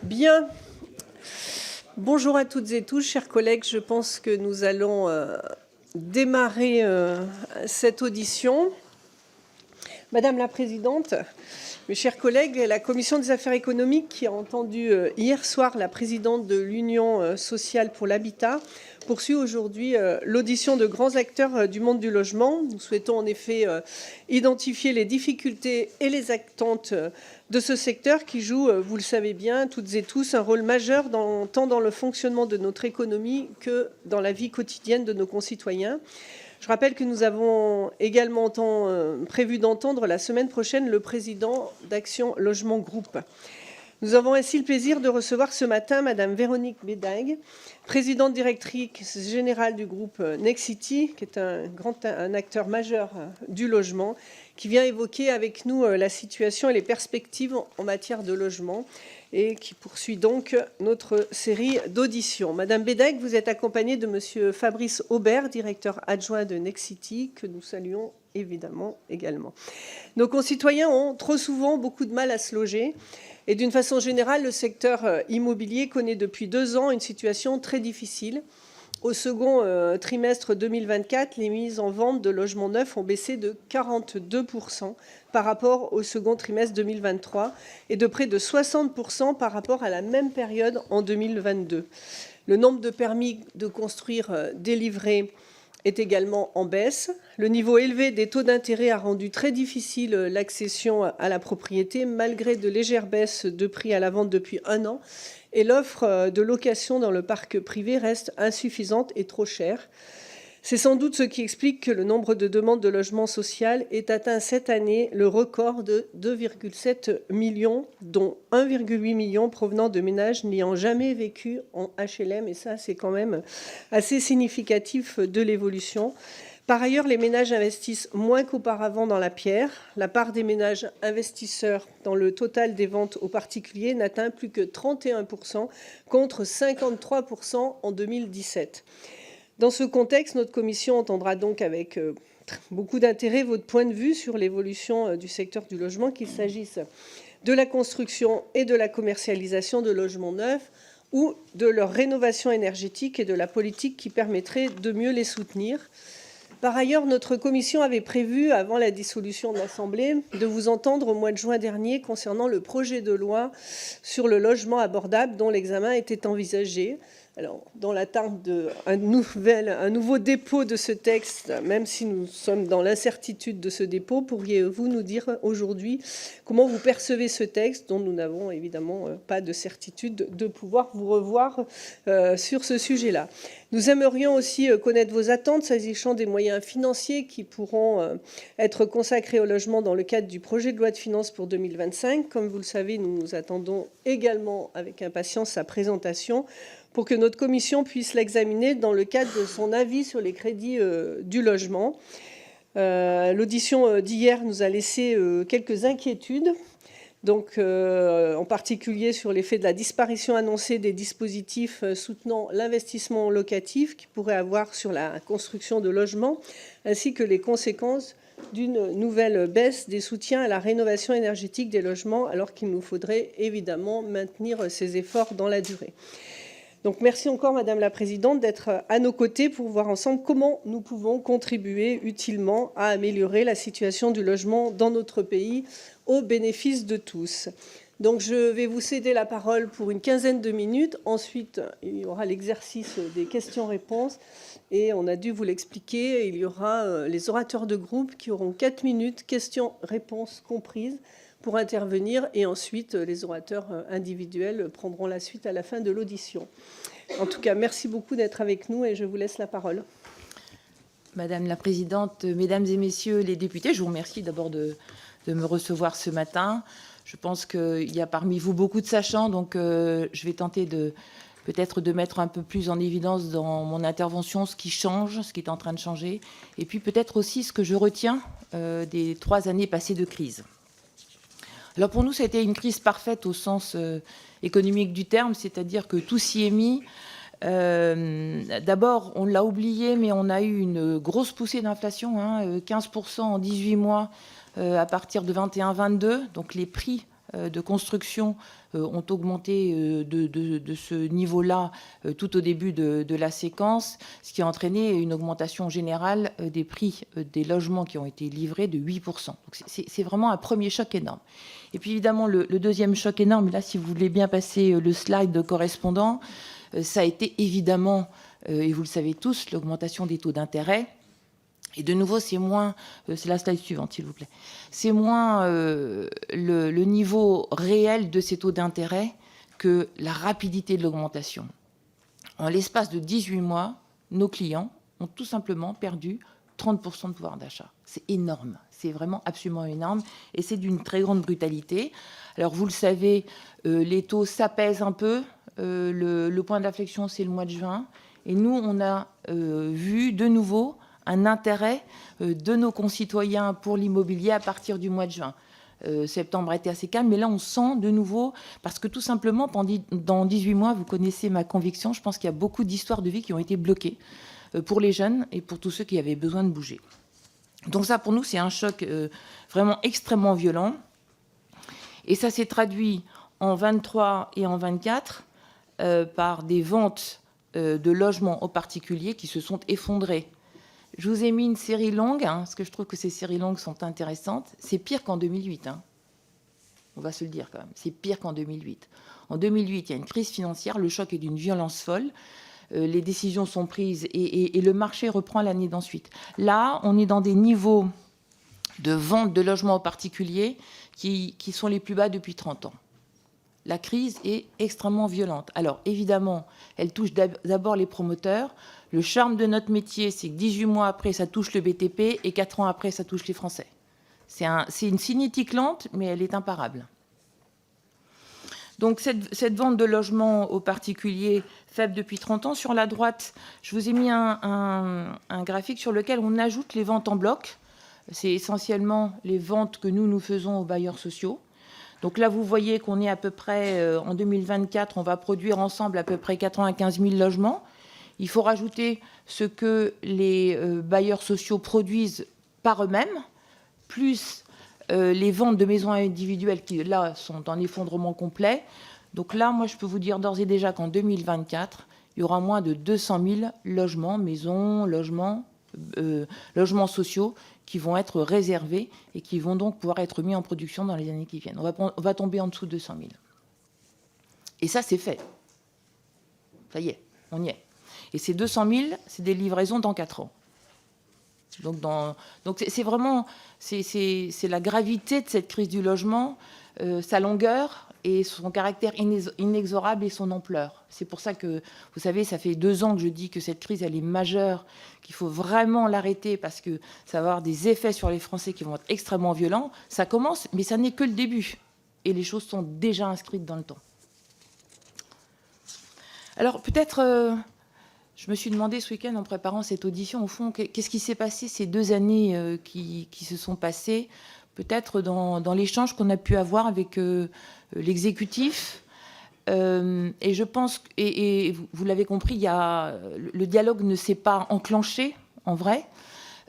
Bien. Bonjour à toutes et tous, chers collègues. Je pense que nous allons démarrer cette audition. Madame la Présidente, mes chers collègues, la Commission des affaires économiques, qui a entendu hier soir la présidente de l'Union sociale pour l'habitat, poursuit aujourd'hui l'audition de grands acteurs du monde du logement. Nous souhaitons en effet identifier les difficultés et les attentes de ce secteur qui joue, vous le savez bien, toutes et tous, un rôle majeur tant dans le fonctionnement de notre économie que dans la vie quotidienne de nos concitoyens. Je rappelle que nous avons également prévu d'entendre la semaine prochaine le président d'Action Logement Groupe. Nous avons ainsi le plaisir de recevoir ce matin Madame Véronique Bédag, présidente directrice générale du groupe Nexity, qui est un acteur majeur du logement, qui vient évoquer avec nous la situation et les perspectives en matière de logement et qui poursuit donc notre série d'auditions. Madame Bédag, vous êtes accompagnée de Monsieur Fabrice Aubert, directeur adjoint de Nexity, que nous saluons évidemment également. Nos concitoyens ont trop souvent beaucoup de mal à se loger. Et d'une façon générale, le secteur immobilier connaît depuis 2 ans une situation très difficile. Au second trimestre 2024, les mises en vente de logements neufs ont baissé de 42% par rapport au second trimestre 2023 et de près de 60% par rapport à la même période en 2022. Le nombre de permis de construire délivrés est également en baisse. Le niveau élevé des taux d'intérêt a rendu très difficile l'accession à la propriété, malgré de légères baisses de prix à la vente depuis 1 an. Et l'offre de location dans le parc privé reste insuffisante et trop chère. C'est sans doute ce qui explique que le nombre de demandes de logement social ait atteint cette année le record de 2,7 millions, dont 1,8 million provenant de ménages n'ayant jamais vécu en HLM. Et ça, c'est quand même assez significatif de l'évolution. Par ailleurs, les ménages investissent moins qu'auparavant dans la pierre. La part des ménages investisseurs dans le total des ventes aux particuliers n'atteint plus que 31%, contre 53% en 2017. Dans ce contexte, notre commission entendra donc avec beaucoup d'intérêt votre point de vue sur l'évolution du secteur du logement, qu'il s'agisse de la construction et de la commercialisation de logements neufs ou de leur rénovation énergétique et de la politique qui permettrait de mieux les soutenir. Par ailleurs, notre commission avait prévu, avant la dissolution de l'Assemblée, de vous entendre au mois de juin dernier concernant le projet de loi sur le logement abordable dont l'examen était envisagé. Alors, dans l'attente d'un nouveau dépôt de ce texte, même si nous sommes dans l'incertitude de ce dépôt, pourriez-vous nous dire aujourd'hui comment vous percevez ce texte, dont nous n'avons évidemment pas de certitude de pouvoir vous revoir sur ce sujet-là. Nous aimerions aussi connaître vos attentes s'agissant des moyens financiers qui pourront être consacrés au logement dans le cadre du projet de loi de finances pour 2025. Comme vous le savez, nous attendons également avec impatience sa présentation, pour que notre commission puisse l'examiner dans le cadre de son avis sur les crédits du logement. L'audition d'hier nous a laissé quelques inquiétudes, donc en particulier sur l'effet de la disparition annoncée des dispositifs soutenant l'investissement locatif qui pourrait avoir sur la construction de logements, ainsi que les conséquences d'une nouvelle baisse des soutiens à la rénovation énergétique des logements, alors qu'il nous faudrait évidemment maintenir ces efforts dans la durée. Donc merci encore, Madame la Présidente, d'être à nos côtés pour voir ensemble comment nous pouvons contribuer utilement à améliorer la situation du logement dans notre pays au bénéfice de tous. Donc je vais vous céder la parole pour une quinzaine de minutes. Ensuite, il y aura l'exercice des questions-réponses. Et on a dû vous l'expliquer, il y aura les orateurs de groupe qui auront 4 minutes, questions-réponses comprises, pour intervenir, et ensuite les orateurs individuels prendront la suite à la fin de l'audition. En tout cas, merci beaucoup d'être avec nous et je vous laisse la parole. Madame la Présidente, Mesdames et Messieurs les députés, je vous remercie d'abord de me recevoir ce matin. Je pense qu'il y a parmi vous beaucoup de sachants, donc je vais tenter peut-être de mettre un peu plus en évidence dans mon intervention ce qui change, ce qui est en train de changer, et puis peut-être aussi ce que je retiens des 3 années passées de crise. Alors pour nous, ça a été une crise parfaite au sens économique du terme, c'est-à-dire que tout s'y est mis. D'abord, on l'a oublié, mais on a eu une grosse poussée d'inflation, 15% en 18 mois à partir de 21-22. Donc les prix de construction ont augmenté de ce niveau-là tout au début de la séquence, ce qui a entraîné une augmentation générale des prix des logements qui ont été livrés de 8%. Donc c'est vraiment un premier choc énorme. Et puis évidemment, le deuxième choc énorme, là, si vous voulez bien passer le slide correspondant, ça a été évidemment, et vous le savez tous, l'augmentation des taux d'intérêt. Et de nouveau, c'est moins, c'est la slide suivante, s'il vous plaît, c'est moins le niveau réel de ces taux d'intérêt que la rapidité de l'augmentation. En l'espace de 18 mois, nos clients ont tout simplement perdu 30% de pouvoir d'achat. C'est énorme, c'est vraiment absolument énorme, et c'est d'une très grande brutalité. Alors, vous le savez, les taux s'apaisent un peu, le point d'inflexion, c'est le mois de juin, et nous, on a vu de nouveau un intérêt de nos concitoyens pour l'immobilier à partir du mois de juin. Septembre a été assez calme, mais là, on sent de nouveau, parce que tout simplement, dans 18 mois, vous connaissez ma conviction, je pense qu'il y a beaucoup d'histoires de vie qui ont été bloquées pour les jeunes et pour tous ceux qui avaient besoin de bouger. Donc ça, pour nous, c'est un choc vraiment extrêmement violent. Et ça s'est traduit en 23 et en 24 par des ventes de logements aux particuliers qui se sont effondrées. Je vous ai mis une série longue, parce que je trouve que ces séries longues sont intéressantes. C'est pire qu'en 2008. On va se le dire quand même. C'est pire qu'en 2008. En 2008, il y a une crise financière. Le choc est d'une violence folle. Les décisions sont prises et le marché reprend l'année d'ensuite. Là, on est dans des niveaux de vente de logements aux particuliers qui sont les plus bas depuis 30 ans. La crise est extrêmement violente. Alors, évidemment, elle touche d'abord les promoteurs. Le charme de notre métier, c'est que 18 mois après, ça touche le BTP et 4 ans après, ça touche les Français. C'est une cinétique lente, mais elle est imparable. Donc, cette vente de logements aux particuliers faible depuis 30 ans, sur la droite, je vous ai mis un graphique sur lequel on ajoute les ventes en bloc. C'est essentiellement les ventes que nous faisons aux bailleurs sociaux. Donc là, vous voyez qu'on est à peu près, en 2024, on va produire ensemble à peu près 95 000 logements. Il faut rajouter ce que les bailleurs sociaux produisent par eux-mêmes, plus les ventes de maisons individuelles qui, là, sont en effondrement complet. Donc là, moi, je peux vous dire d'ores et déjà qu'en 2024, il y aura moins de 200 000 logements, maisons, logements sociaux qui vont être réservés et qui vont donc pouvoir être mis en production dans les années qui viennent. On va tomber en dessous de 200 000. Et ça, c'est fait. Ça y est, on y est. Et ces 200 000, c'est des livraisons dans 4 ans. Donc c'est vraiment c'est la gravité de cette crise du logement, sa longueur et son caractère inexorable et son ampleur. C'est pour ça que, vous savez, ça fait 2 ans que je dis que cette crise, elle est majeure, qu'il faut vraiment l'arrêter parce que ça va avoir des effets sur les Français qui vont être extrêmement violents. Ça commence, mais ça n'est que le début. Et les choses sont déjà inscrites dans le temps. Alors, peut-être... je me suis demandé ce week-end en préparant cette audition, au fond, qu'est-ce qui s'est passé ces 2 années qui se sont passées, peut-être dans l'échange qu'on a pu avoir avec l'exécutif. Et je pense, et vous l'avez compris, le dialogue ne s'est pas enclenché, en vrai.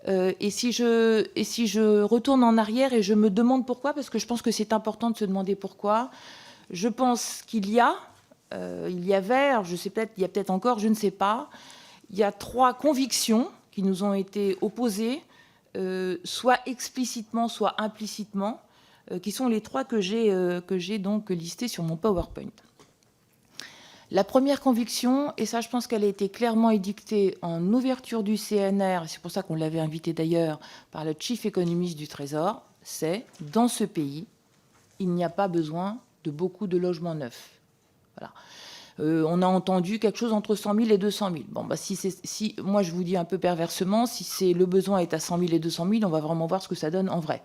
Et si je retourne en arrière et je me demande pourquoi, parce que je pense que c'est important de se demander pourquoi, je pense qu'il y avait, alors je sais peut-être, il y a peut-être encore, je ne sais pas, il y a 3 convictions qui nous ont été opposées, soit explicitement, soit implicitement, qui sont les 3 que j'ai donc listées sur mon PowerPoint. La première conviction, et ça je pense qu'elle a été clairement édictée en ouverture du CNR, c'est pour ça qu'on l'avait invité d'ailleurs par le Chief Economist du Trésor, c'est dans ce pays, il n'y a pas besoin de beaucoup de logements neufs. Voilà. On a entendu quelque chose entre 100 000 et 200 000. Bon, bah, si, moi, je vous dis un peu perversement, si le besoin est à 100 000 et 200 000, on va vraiment voir ce que ça donne en vrai.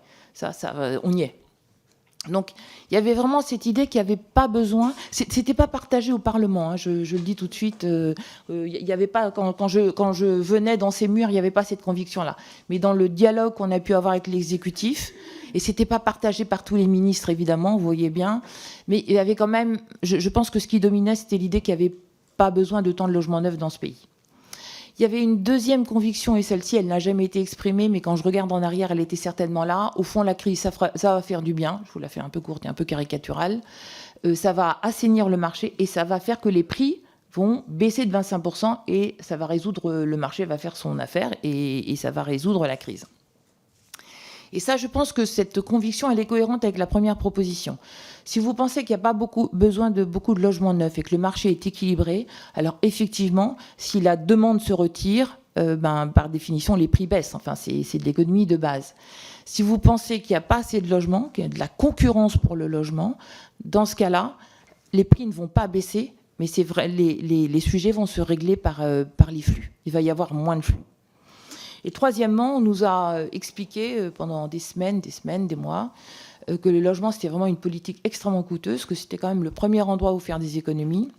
On y est. Donc, il y avait vraiment cette idée qu'il n'y avait pas besoin... C'était pas partagé au Parlement, hein, je le dis tout de suite. Il y avait pas, quand je venais dans ces murs, il n'y avait pas cette conviction-là. Mais dans le dialogue qu'on a pu avoir avec l'exécutif, et c'était pas partagé par tous les ministres, évidemment, vous voyez bien, mais il y avait quand même... Je pense que ce qui dominait, c'était l'idée qu'il n'y avait pas besoin de tant de logements neufs dans ce pays. Il Il y avait une deuxième conviction, et celle-ci, elle n'a jamais été exprimée, mais quand je regarde en arrière, elle était certainement là. Au fond, la crise, ça va faire du bien. Je vous la fais un peu courte et un peu caricaturale. Ça va assainir le marché et ça va faire que les prix vont baisser de 25% et ça va résoudre, le marché va faire son affaire et ça va résoudre la crise. Et ça, je pense que cette conviction, elle est cohérente avec la première proposition. Si vous pensez qu'il n'y a pas besoin de beaucoup de logements neufs et que le marché est équilibré, alors effectivement, si la demande se retire, par définition, les prix baissent. Enfin, c'est de l'économie de base. Si vous pensez qu'il n'y a pas assez de logements, qu'il y a de la concurrence pour le logement, dans ce cas-là, les prix ne vont pas baisser, mais c'est vrai, les sujets vont se régler par les flux. Il va y avoir moins de flux. Et troisièmement, on nous a expliqué pendant des semaines, des mois, que le logement, c'était vraiment une politique extrêmement coûteuse, que c'était quand même le premier endroit où faire des économies.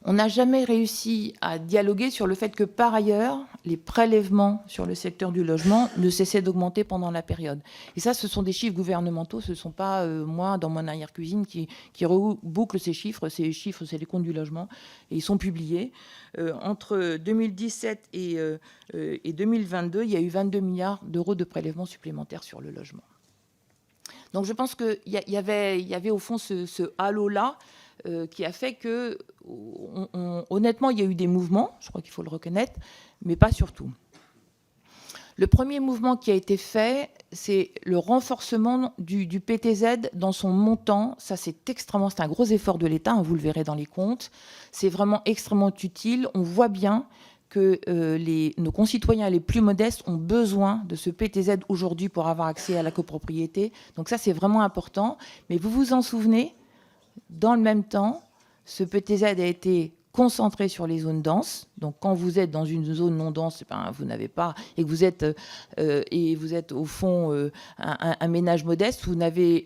On n'a jamais réussi à dialoguer sur le fait que, par ailleurs, les prélèvements sur le secteur du logement ne cessaient d'augmenter pendant la période. Et ça, ce sont des chiffres gouvernementaux, ce ne sont pas moi, dans mon arrière-cuisine, qui reboucle ces chiffres. Ces chiffres, c'est les comptes du logement, et ils sont publiés. Entre 2017 et 2022, il y a eu 22 milliards d'euros de prélèvements supplémentaires sur le logement. Donc je pense qu'il y avait au fond ce halo-là, qui a fait que, honnêtement, il y a eu des mouvements, je crois qu'il faut le reconnaître, mais pas surtout. Le premier mouvement qui a été fait, c'est le renforcement du PTZ dans son montant. Ça, c'est un gros effort de l'État, hein, vous le verrez dans les comptes. C'est vraiment extrêmement utile. On voit bien que nos concitoyens les plus modestes ont besoin de ce PTZ aujourd'hui pour avoir accès à la copropriété. Donc ça, c'est vraiment important. Mais vous vous en souvenez, dans le même temps, ce PTZ a été concentré sur les zones denses. Donc, quand vous êtes dans une zone non dense, vous n'avez pas, et que vous êtes au fond un ménage modeste, vous n'avez,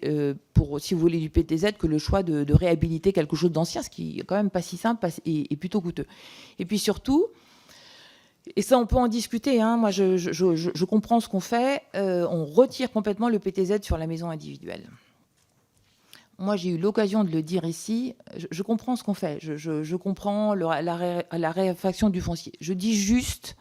si vous voulez du PTZ, que le choix de réhabiliter quelque chose d'ancien, ce qui est quand même pas si simple et plutôt coûteux. Et puis surtout, et ça, on peut en discuter, hein, moi, je comprends ce qu'on fait, on retire complètement le PTZ sur la maison individuelle. Moi, j'ai eu l'occasion de le dire ici, je comprends ce qu'on fait, je comprends la réfaction du foncier. Je dis juste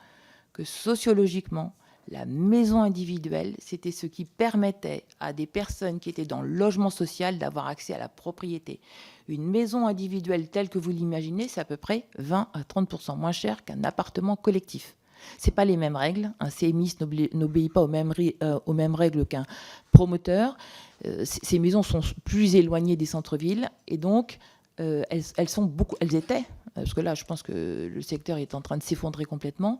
que sociologiquement, la maison individuelle, c'était ce qui permettait à des personnes qui étaient dans le logement social d'avoir accès à la propriété. Une maison individuelle telle que vous l'imaginez, c'est à peu près 20 à 30% moins cher qu'un appartement collectif. Ce n'est pas les mêmes règles. Un CMIS n'obéit pas aux mêmes règles qu'un promoteur. Ces maisons sont plus éloignées des centres-villes et donc elles étaient, parce que là je pense que le secteur est en train de s'effondrer complètement,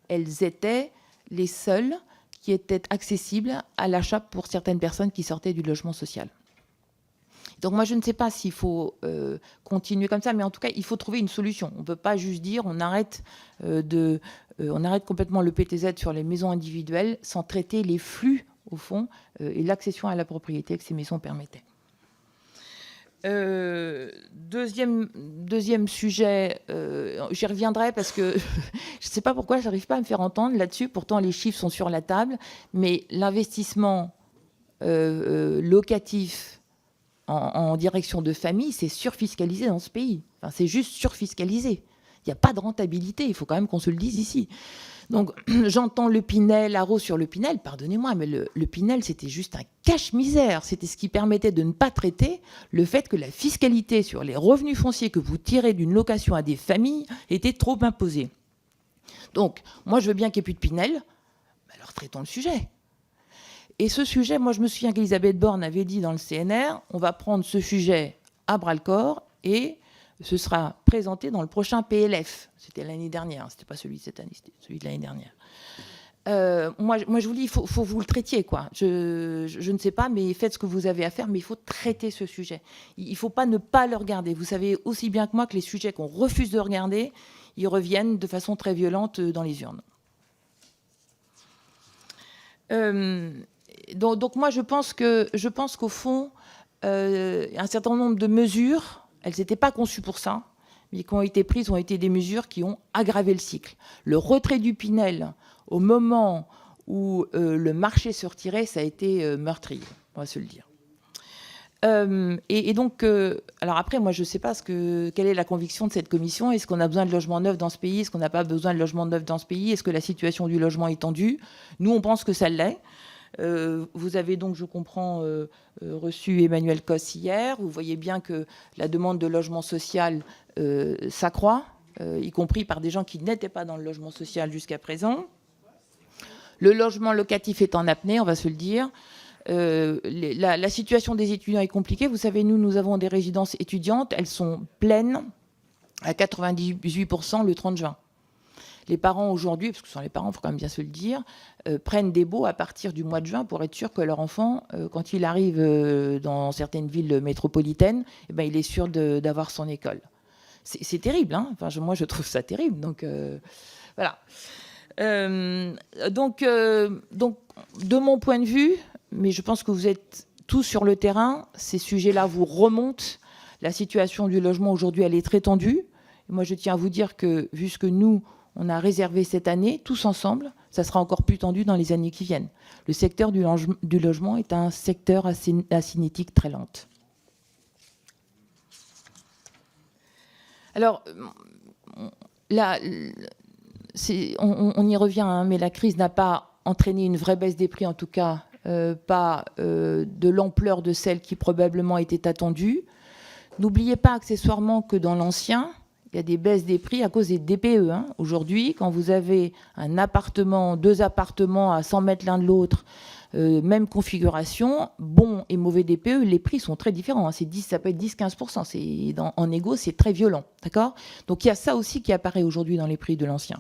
elles étaient les seules qui étaient accessibles à l'achat pour certaines personnes qui sortaient du logement social. Donc moi, je ne sais pas s'il faut continuer comme ça, mais en tout cas, il faut trouver une solution. On ne peut pas juste dire on arrête complètement le PTZ sur les maisons individuelles sans traiter les flux, au fond, et l'accession à la propriété que ces maisons permettaient. Deuxième sujet, j'y reviendrai parce que je ne sais pas pourquoi je n'arrive pas à me faire entendre là-dessus. Pourtant, les chiffres sont sur la table, mais l'investissement locatif en direction de famille, c'est surfiscalisé dans ce pays. Enfin, c'est juste surfiscalisé. Il n'y a pas de rentabilité, il faut quand même qu'on se le dise ici. Donc, j'entends le Pinel, Haro sur le Pinel, pardonnez-moi, mais le Pinel, c'était juste un cache-misère. C'était ce qui permettait de ne pas traiter le fait que la fiscalité sur les revenus fonciers que vous tirez d'une location à des familles était trop imposée. Donc, moi, je veux bien qu'il n'y ait plus de Pinel, alors traitons le sujet. Et ce sujet, moi, je me souviens qu'Elisabeth Borne avait dit dans le CNR, on va prendre ce sujet à bras-le-corps et ce sera présenté dans le prochain PLF. C'était l'année dernière, c'était pas celui de cette année, c'était celui de l'année dernière. Moi, je vous dis, il faut vous le traitiez, quoi. Je ne sais pas, mais faites ce que vous avez à faire, mais il faut traiter ce sujet. Il ne faut pas ne pas le regarder. Vous savez aussi bien que moi que les sujets qu'on refuse de regarder, ils reviennent de façon très violente dans les urnes. Donc moi, je pense qu'au fond, un certain nombre de mesures, elles n'étaient pas conçues pour ça, mais qui ont été prises ont été des mesures qui ont aggravé le cycle. Le retrait du Pinel au moment où le marché se retirait, ça a été meurtrier, on va se le dire. Donc, alors après, moi, je ne sais pas quelle est la conviction de cette commission. Est-ce qu'on a besoin de logements neufs dans ce pays? Est-ce qu'on n'a pas besoin de logements neufs dans ce pays? Est-ce que la situation du logement est tendue? Nous, on pense que ça l'est. Vous avez donc, je comprends, reçu Emmanuel Cos hier. Vous voyez bien que la demande de logement social s'accroît, y compris par des gens qui n'étaient pas dans le logement social jusqu'à présent. Le logement locatif est en apnée, on va se le dire. La situation des étudiants est compliquée. Vous savez, nous avons des résidences étudiantes. Elles sont pleines à 98% le 30 juin. Les parents aujourd'hui, parce que ce sont les parents, il faut quand même bien se le dire, prennent des baux à partir du mois de juin pour être sûr que leur enfant, quand il arrive dans certaines villes métropolitaines, eh ben, il est sûr d'avoir son école. C'est terrible, hein. Enfin, moi, je trouve ça terrible. Donc, voilà. Donc, de mon point de vue, mais je pense que vous êtes tous sur le terrain, ces sujets-là vous remontent. La situation du logement aujourd'hui, elle est très tendue. Et moi, je tiens à vous dire que, vu ce que nous, on a réservé cette année, tous ensemble, ça sera encore plus tendu dans les années qui viennent. Le secteur du logement est un secteur à cinétique très lente. Alors, là, on y revient, hein, mais la crise n'a pas entraîné une vraie baisse des prix, en tout cas pas de l'ampleur de celle qui probablement était attendue. N'oubliez pas accessoirement que dans l'ancien, il y a des baisses des prix à cause des DPE. Hein. Aujourd'hui, quand vous avez un appartement, 2 appartements à 100 mètres l'un de l'autre, même configuration, bon et mauvais DPE, les prix sont très différents. Hein. Ça peut être 10-15%. En égo, c'est très violent. D'accord ? Donc il y a ça aussi qui apparaît aujourd'hui dans les prix de l'ancien.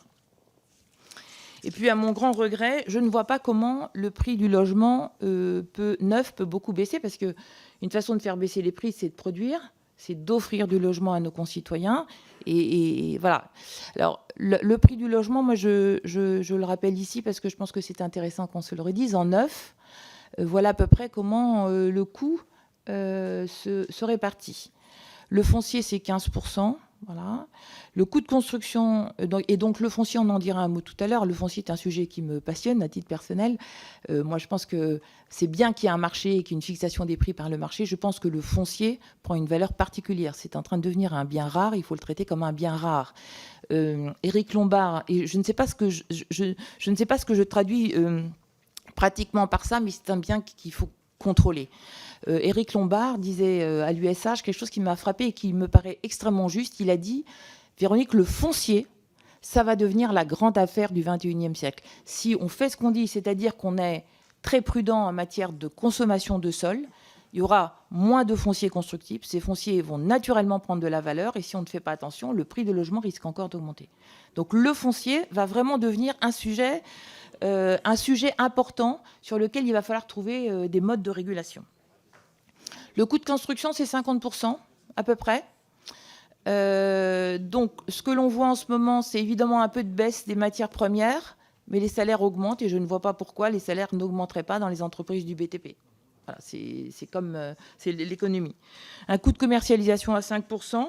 Et puis, à mon grand regret, je ne vois pas comment le prix du logement neuf peut beaucoup baisser, parce qu'une façon de faire baisser les prix, c'est de produire, c'est d'offrir du logement à nos concitoyens. Et voilà. Alors, le prix du logement, moi, je le rappelle ici, parce que je pense que c'est intéressant qu'on se le redise. En neuf, voilà à peu près comment le coût se répartit. Le foncier, c'est 15%. Voilà. Le coût de construction, et donc le foncier, on en dira un mot tout à l'heure. Le foncier est un sujet qui me passionne à titre personnel. Moi, je pense que c'est bien qu'il y ait un marché et qu'il y ait une fixation des prix par le marché. Je pense que le foncier prend une valeur particulière. C'est en train de devenir un bien rare. Il faut le traiter comme un bien rare. Éric Lombard, et je ne sais pas ce que je ne sais pas ce que je traduis pratiquement par ça, mais c'est un bien qu'il faut contrôler. Éric Lombard disait à l'USH quelque chose qui m'a frappé et qui me paraît extrêmement juste. Il a dit, Véronique, le foncier, ça va devenir la grande affaire du XXIe siècle. Si on fait ce qu'on dit, c'est-à-dire qu'on est très prudent en matière de consommation de sol, il y aura moins de fonciers constructibles. Ces fonciers vont naturellement prendre de la valeur et si on ne fait pas attention, le prix de logement risque encore d'augmenter. Donc le foncier va vraiment devenir un sujet important sur lequel il va falloir trouver des modes de régulation. Le coût de construction, c'est 50% à peu près. Donc, ce que l'on voit en ce moment, c'est évidemment un peu de baisse des matières premières, mais les salaires augmentent et je ne vois pas pourquoi les salaires n'augmenteraient pas dans les entreprises du BTP. Voilà, c'est l'économie. Un coût de commercialisation à 5%,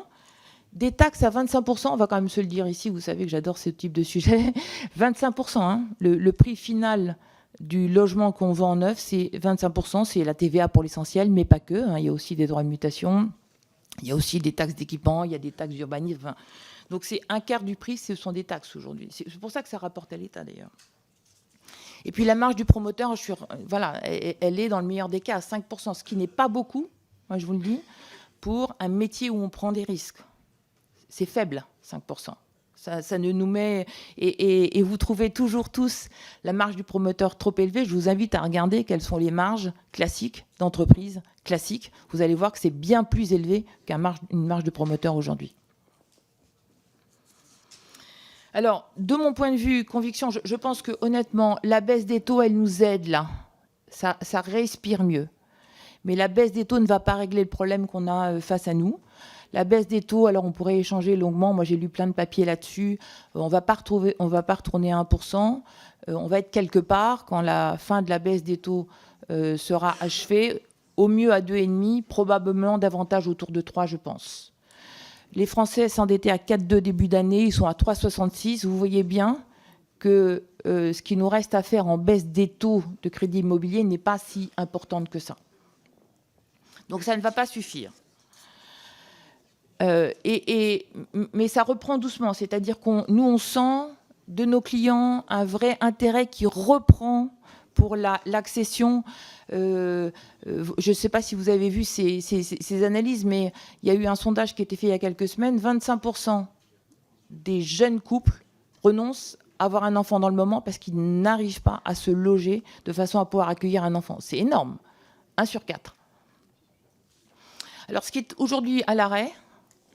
des taxes à 25%, on va quand même se le dire ici, vous savez que j'adore ce type de sujet. 25%, hein, le prix final du logement qu'on vend en neuf, c'est 25%, c'est la TVA pour l'essentiel, mais pas que. Hein, il y a aussi des droits de mutation, il y a aussi des taxes d'équipement, il y a des taxes d'urbanisme. Enfin, donc c'est un quart du prix, ce sont des taxes aujourd'hui. C'est pour ça que ça rapporte à l'État d'ailleurs. Et puis la marge du promoteur, voilà, elle est dans le meilleur des cas à 5%, ce qui n'est pas beaucoup, moi je vous le dis, pour un métier où on prend des risques. C'est faible, 5%. Ça ne nous met... Et vous trouvez toujours tous la marge du promoteur trop élevée. Je vous invite à regarder quelles sont les marges classiques d'entreprise classiques. Vous allez voir que c'est bien plus élevé qu'une marge de promoteur aujourd'hui. Alors, de mon point de vue, conviction, je pense que honnêtement, la baisse des taux, elle nous aide là. Ça respire mieux. Mais la baisse des taux ne va pas régler le problème qu'on a face à nous. La baisse des taux, alors on pourrait échanger longuement. Moi, j'ai lu plein de papiers là-dessus. On va pas retourner à 1%. On va être quelque part quand la fin de la baisse des taux sera achevée. Au mieux à 2,5, probablement davantage autour de 3, je pense. Les Français s'endettaient à 4,2 début d'année. Ils sont à 3,66. Vous voyez bien que ce qui nous reste à faire en baisse des taux de crédit immobilier n'est pas si importante que ça. Donc ça ne va pas suffire. Mais ça reprend doucement, c'est-à-dire nous, on sent de nos clients un vrai intérêt qui reprend pour l'accession. Je ne sais pas si vous avez vu ces analyses, mais il y a eu un sondage qui a été fait il y a quelques semaines. 25% des jeunes couples renoncent à avoir un enfant dans le moment parce qu'ils n'arrivent pas à se loger de façon à pouvoir accueillir un enfant. C'est énorme, 1 sur 4. Alors, ce qui est aujourd'hui à l'arrêt,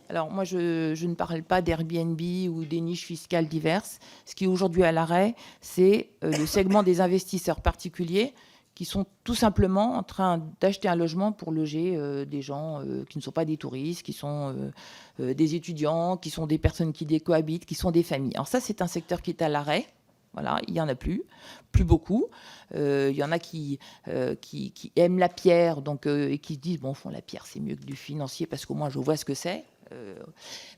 alors moi, je ne parle pas d'Airbnb ou des niches fiscales diverses. Ce qui est aujourd'hui à l'arrêt, c'est le segment des investisseurs particuliers qui sont tout simplement en train d'acheter un logement pour loger des gens qui ne sont pas des touristes, qui sont des étudiants, qui sont des personnes qui cohabitent, qui sont des familles. Alors ça, c'est un secteur qui est à l'arrêt. Voilà, il n'y en a plus beaucoup. Il y en a qui aiment la pierre donc, et qui se disent, bon, la pierre, c'est mieux que du financier parce qu'au moins, je vois ce que c'est.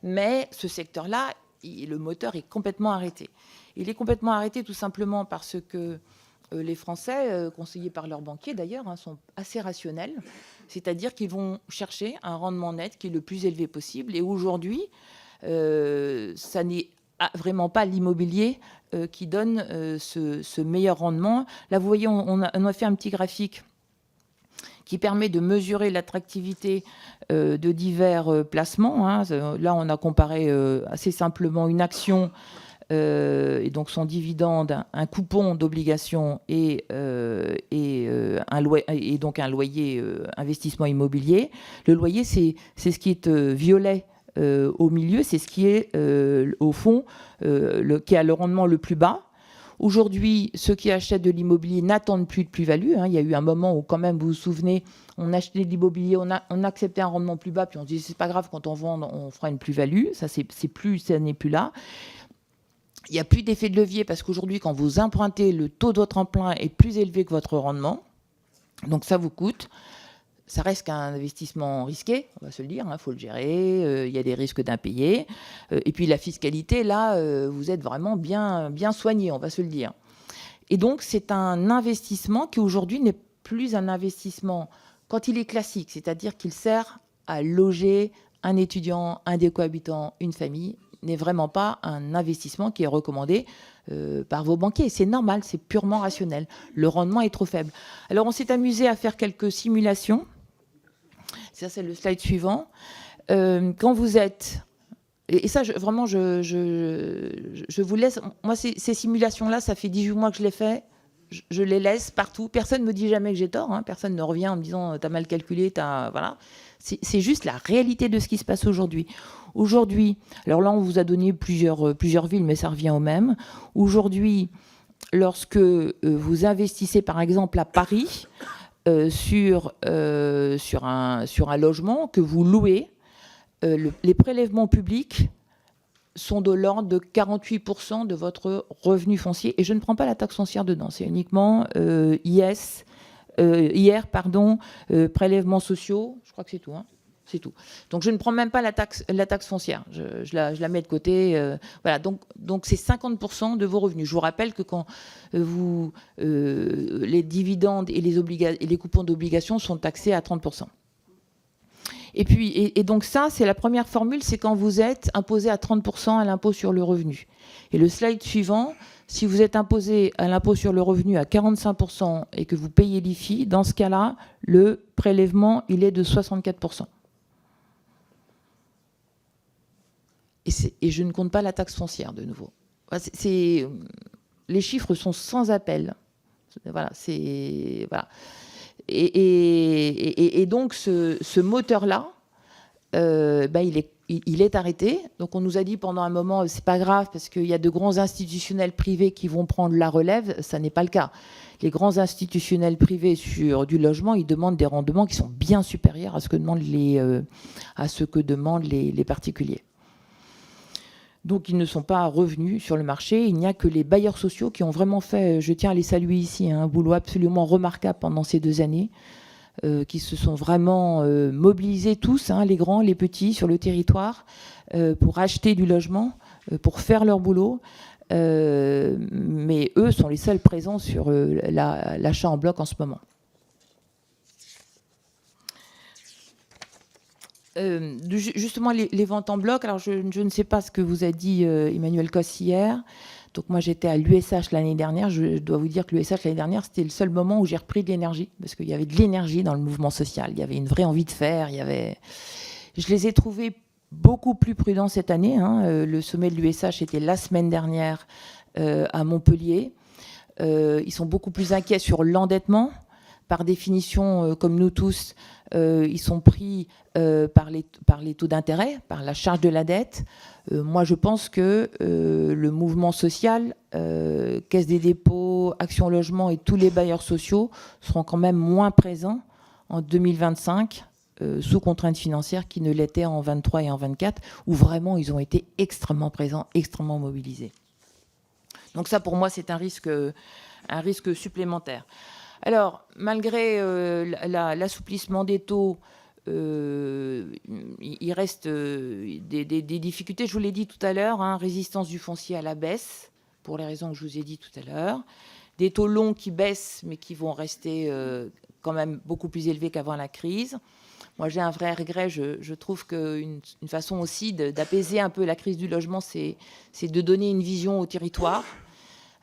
Mais ce secteur-là, le moteur est complètement arrêté. Il est complètement arrêté tout simplement parce que les Français, conseillés par leurs banquiers d'ailleurs, sont assez rationnels, c'est-à-dire qu'ils vont chercher un rendement net qui est le plus élevé possible. Et aujourd'hui, ça n'est vraiment pas l'immobilier qui donne ce meilleur rendement. Là, vous voyez, on a fait un petit graphique qui permet de mesurer l'attractivité de divers placements. Là, on a comparé assez simplement une action et donc son dividende, un coupon d'obligation et donc un loyer investissement immobilier. Le loyer, c'est ce qui est violet au milieu, c'est ce qui est au fond qui a le rendement le plus bas. Aujourd'hui, ceux qui achètent de l'immobilier n'attendent plus de plus-value. Il y a eu un moment où, quand même, vous vous souvenez, on achetait de l'immobilier, on acceptait un rendement plus bas, puis on se disait, c'est pas grave, quand on vend, on fera une plus-value. Ça n'est plus là. Il n'y a plus d'effet de levier parce qu'aujourd'hui, quand vous empruntez, le taux de votre emprunt est plus élevé que votre rendement. Donc, ça vous coûte. Ça reste qu'un investissement risqué, on va se le dire, faut le gérer, il y a des risques d'impayés. Et puis la fiscalité, là, vous êtes vraiment bien soigné, on va se le dire. Et donc, c'est un investissement qui aujourd'hui n'est plus un investissement quand il est classique, c'est-à-dire qu'il sert à loger un étudiant, un décohabitant, une famille, n'est vraiment pas un investissement qui est recommandé par vos banquiers. C'est normal, c'est purement rationnel. Le rendement est trop faible. Alors, on s'est amusé à faire quelques simulations. Ça, c'est le slide suivant. Quand vous êtes... Et ça, vraiment, je vous laisse... Moi, ces simulations-là, ça fait 18 mois que je les fais. Je les laisse partout. Personne ne me dit jamais que j'ai tort. Personne ne revient en me disant « t'as mal calculé, Voilà. C'est juste la réalité de ce qui se passe aujourd'hui. Aujourd'hui, alors là, on vous a donné plusieurs villes, mais ça revient au même. Aujourd'hui, lorsque vous investissez, par exemple, à Paris... sur un logement que vous louez, les prélèvements publics sont de l'ordre de 48% de votre revenu foncier. Et je ne prends pas la taxe foncière dedans. C'est uniquement prélèvements sociaux. Je crois que c'est tout. C'est tout. Donc, je ne prends même pas la taxe foncière. Je la mets de côté. Voilà. Donc, c'est 50% de vos revenus. Je vous rappelle que quand les dividendes et les coupons d'obligations sont taxés à 30%. Et puis, donc ça, c'est la première formule, c'est quand vous êtes imposé à 30% à l'impôt sur le revenu. Et le slide suivant, si vous êtes imposé à l'impôt sur le revenu à 45% et que vous payez l'IFI, dans ce cas-là, le prélèvement, il est de 64%. Et je ne compte pas la taxe foncière, de nouveau. Les chiffres sont sans appel. Voilà, voilà. Et donc, ce moteur-là, il est arrêté. Donc, on nous a dit pendant un moment, c'est pas grave, parce qu'il y a de grands institutionnels privés qui vont prendre la relève. Ça n'est pas le cas. Les grands institutionnels privés sur du logement, ils demandent des rendements qui sont bien supérieurs à ce que demandent les particuliers. Donc, ils ne sont pas revenus sur le marché. Il n'y a que les bailleurs sociaux qui ont vraiment fait, je tiens à les saluer ici, un boulot absolument remarquable pendant ces 2 années, qui se sont vraiment mobilisés tous, les grands, les petits, sur le territoire, pour acheter du logement, pour faire leur boulot. Mais eux sont les seuls présents sur l'achat en bloc en ce moment. Justement, les ventes en bloc, alors je ne sais pas ce que vous a dit Emmanuel Cos hier. Donc moi, j'étais à l'USH l'année dernière. Je dois vous dire que l'USH l'année dernière, c'était le seul moment où j'ai repris de l'énergie, parce qu'il y avait de l'énergie dans le mouvement social. Il y avait une vraie envie de faire. Je les ai trouvés beaucoup plus prudents cette année. Le sommet de l'USH était la semaine dernière à Montpellier. Ils sont beaucoup plus inquiets sur l'endettement. Par définition, comme nous tous, ils sont pris par les taux d'intérêt, par la charge de la dette. Moi, je pense que le mouvement social, Caisse des dépôts, Action Logement et tous les bailleurs sociaux seront quand même moins présents en 2025 sous contrainte financière qu'ils ne l'étaient en 23 et en 24, où vraiment ils ont été extrêmement présents, extrêmement mobilisés. Donc ça, pour moi, c'est un risque supplémentaire. Alors, malgré l'assouplissement des taux, il reste des difficultés. Je vous l'ai dit tout à l'heure, résistance du foncier à la baisse, pour les raisons que je vous ai dit tout à l'heure. Des taux longs qui baissent, mais qui vont rester quand même beaucoup plus élevés qu'avant la crise. Moi, j'ai un vrai regret. Je trouve qu'une façon aussi d'apaiser un peu la crise du logement, c'est de donner une vision au territoire,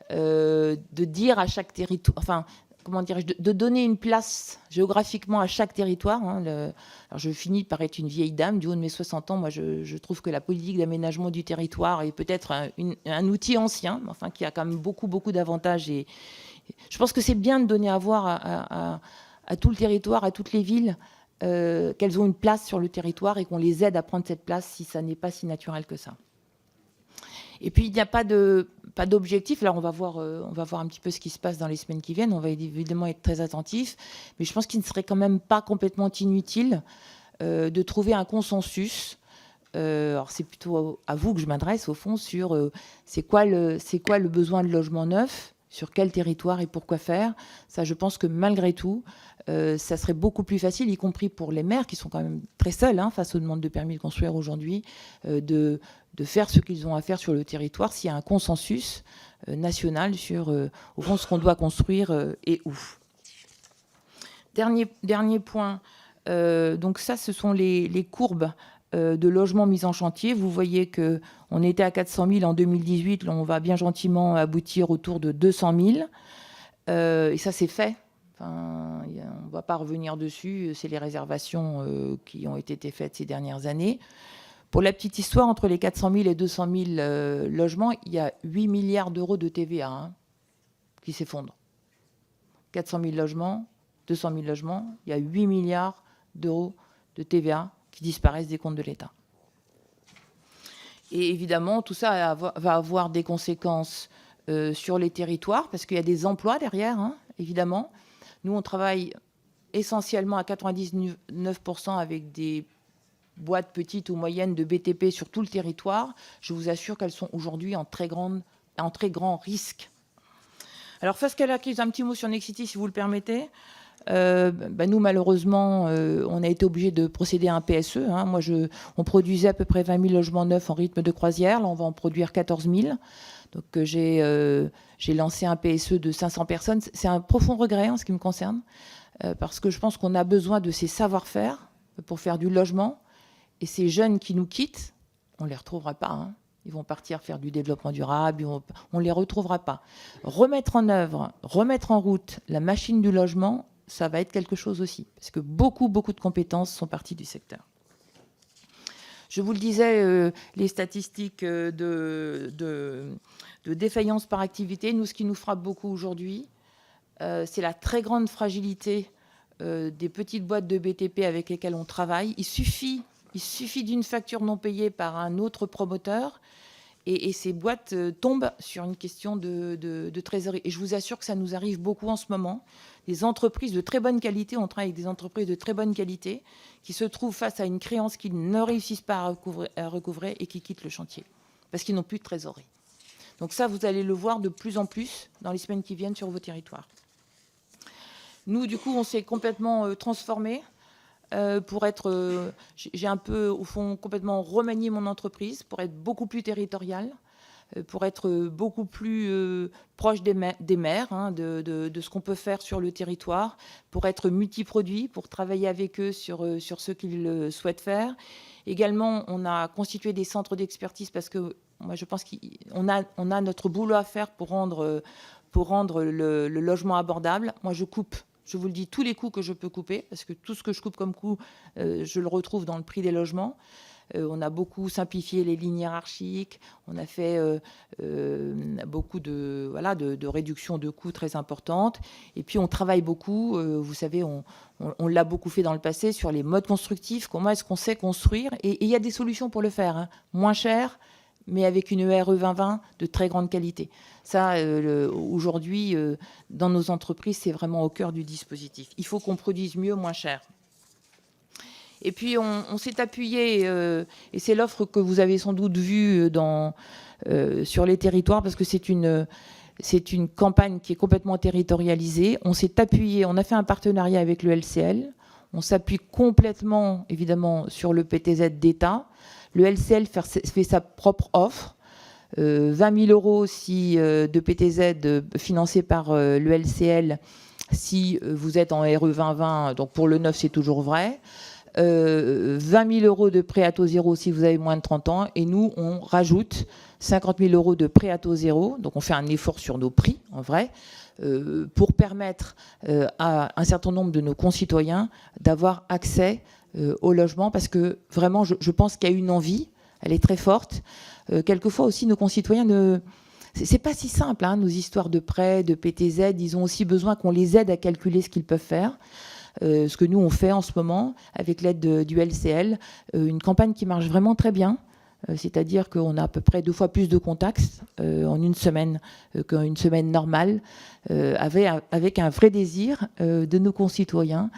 de dire à chaque territoire... Enfin, comment dirais-je, de donner une place géographiquement à chaque territoire. Alors je finis par être une vieille dame du haut de mes 60 ans. Moi, je trouve que la politique d'aménagement du territoire est peut-être un outil ancien, enfin, qui a quand même beaucoup d'avantages. Et je pense que c'est bien de donner à voir à tout le territoire, à toutes les villes, qu'elles ont une place sur le territoire et qu'on les aide à prendre cette place si ça n'est pas si naturel que ça. Et puis, il n'y a pas d'objectif. Là, on va voir un petit peu ce qui se passe dans les semaines qui viennent. On va évidemment être très attentifs. Mais je pense qu'il ne serait quand même pas complètement inutile de trouver un consensus. Alors, c'est plutôt à vous que je m'adresse, au fond, sur c'est quoi le besoin de logement neuf, sur quel territoire et pourquoi faire. Ça, je pense que malgré tout, ça serait beaucoup plus facile, y compris pour les maires qui sont quand même très seuls face aux demandes de permis de construire aujourd'hui, de faire ce qu'ils ont à faire sur le territoire s'il y a un consensus national sur au fond ce qu'on doit construire et où. Dernier point, donc ça, ce sont les courbes de logements mis en chantier. Vous voyez qu'on était à 400 000 en 2018. Là, on va bien gentiment aboutir autour de 200 000. Et ça, c'est fait. Enfin, on ne va pas revenir dessus. C'est les réservations qui ont été faites ces dernières années. Pour la petite histoire, entre les 400 000 et 200 000 logements, il y a 8 milliards d'euros de TVA qui s'effondrent. 400 000 logements, 200 000 logements, il y a 8 milliards d'euros de TVA qui disparaissent des comptes de l'État. Et évidemment, tout ça va avoir des conséquences sur les territoires, parce qu'il y a des emplois derrière, évidemment. Nous, on travaille essentiellement à 99% avec des boîtes petites ou moyennes de BTP sur tout le territoire. Je vous assure qu'elles sont aujourd'hui en très grand risque. Alors, face à la crise, un petit mot sur Nexity, si vous le permettez. Nous, malheureusement, on a été obligé de procéder à un PSE. On produisait à peu près 20 000 logements neufs en rythme de croisière. Là, on va en produire 14 000. Donc, j'ai lancé un PSE de 500 personnes. C'est un profond regret en ce qui me concerne, parce que je pense qu'on a besoin de ces savoir-faire pour faire du logement. Et ces jeunes qui nous quittent, on ne les retrouvera pas. Ils vont partir faire du développement durable, on ne les retrouvera pas. Remettre en œuvre, remettre en route la machine du logement, ça va être quelque chose aussi, parce que beaucoup de compétences sont parties du secteur. Je vous le disais, les statistiques de défaillance par activité, nous, ce qui nous frappe beaucoup aujourd'hui, c'est la très grande fragilité des petites boîtes de BTP avec lesquelles on travaille. Il suffit d'une facture non payée par un autre promoteur et ces boîtes tombent sur une question de trésorerie. Et je vous assure que ça nous arrive beaucoup en ce moment. Des entreprises de très bonne qualité, on travaille avec des entreprises de très bonne qualité qui se trouvent face à une créance qu'ils ne réussissent pas à recouvrer et qui quittent le chantier parce qu'ils n'ont plus de trésorerie. Donc ça, vous allez le voir de plus en plus dans les semaines qui viennent sur vos territoires. Nous, du coup, on s'est complètement transformés. Pour être, j'ai un peu, au fond, complètement remanié mon entreprise pour être beaucoup plus territoriale, pour être beaucoup plus proche des maires, hein, de ce qu'on peut faire sur le territoire, pour être multiproduits, pour travailler avec eux sur ce qu'ils souhaitent faire. Également, on a constitué des centres d'expertise parce que moi, je pense qu'on a notre boulot à faire pour rendre le logement abordable. Moi, je coupe, je vous le dis, tous les coûts que je peux couper, parce que tout ce que je coupe comme coût, je le retrouve dans le prix des logements. On a beaucoup simplifié les lignes hiérarchiques, on a fait beaucoup de réductions de coûts très importantes. Et puis, on travaille beaucoup, vous savez, on l'a beaucoup fait dans le passé, sur les modes constructifs, comment est-ce qu'on sait construire. Et il y a des solutions pour le faire, hein, moins cher, mais avec une RE 2020 de très grande qualité. Ça, aujourd'hui, dans nos entreprises, c'est vraiment au cœur du dispositif. Il faut qu'on produise mieux, moins cher. Et puis, on s'est appuyé, et c'est l'offre que vous avez sans doute vue sur les territoires, parce que c'est une campagne qui est complètement territorialisée. On s'est appuyé, on a fait un partenariat avec le LCL. On s'appuie complètement, évidemment, sur le PTZ d'État. Le LCL fait sa propre offre. 20 000 euros de PTZ financé par le LCL si vous êtes en RE 2020. Donc, pour le neuf, c'est toujours vrai. 20 000 euros de prêt à taux zéro si vous avez moins de 30 ans. Et nous, on rajoute 50 000 euros de prêt à taux zéro. Donc, on fait un effort sur nos prix, en vrai, pour permettre à un certain nombre de nos concitoyens d'avoir accès au logement. Parce que, vraiment, je pense qu'il y a une envie. Elle est très forte. Quelquefois aussi, nos concitoyens c'est pas si simple, hein, nos histoires de prêts, de PTZ. Ils ont aussi besoin qu'on les aide à calculer ce qu'ils peuvent faire. Ce que nous, on fait en ce moment, avec l'aide du LCL, une campagne qui marche vraiment très bien. C'est-à-dire qu'on a à peu près 2 fois plus de contacts en une semaine qu'une semaine normale, avec un vrai désir de nos concitoyens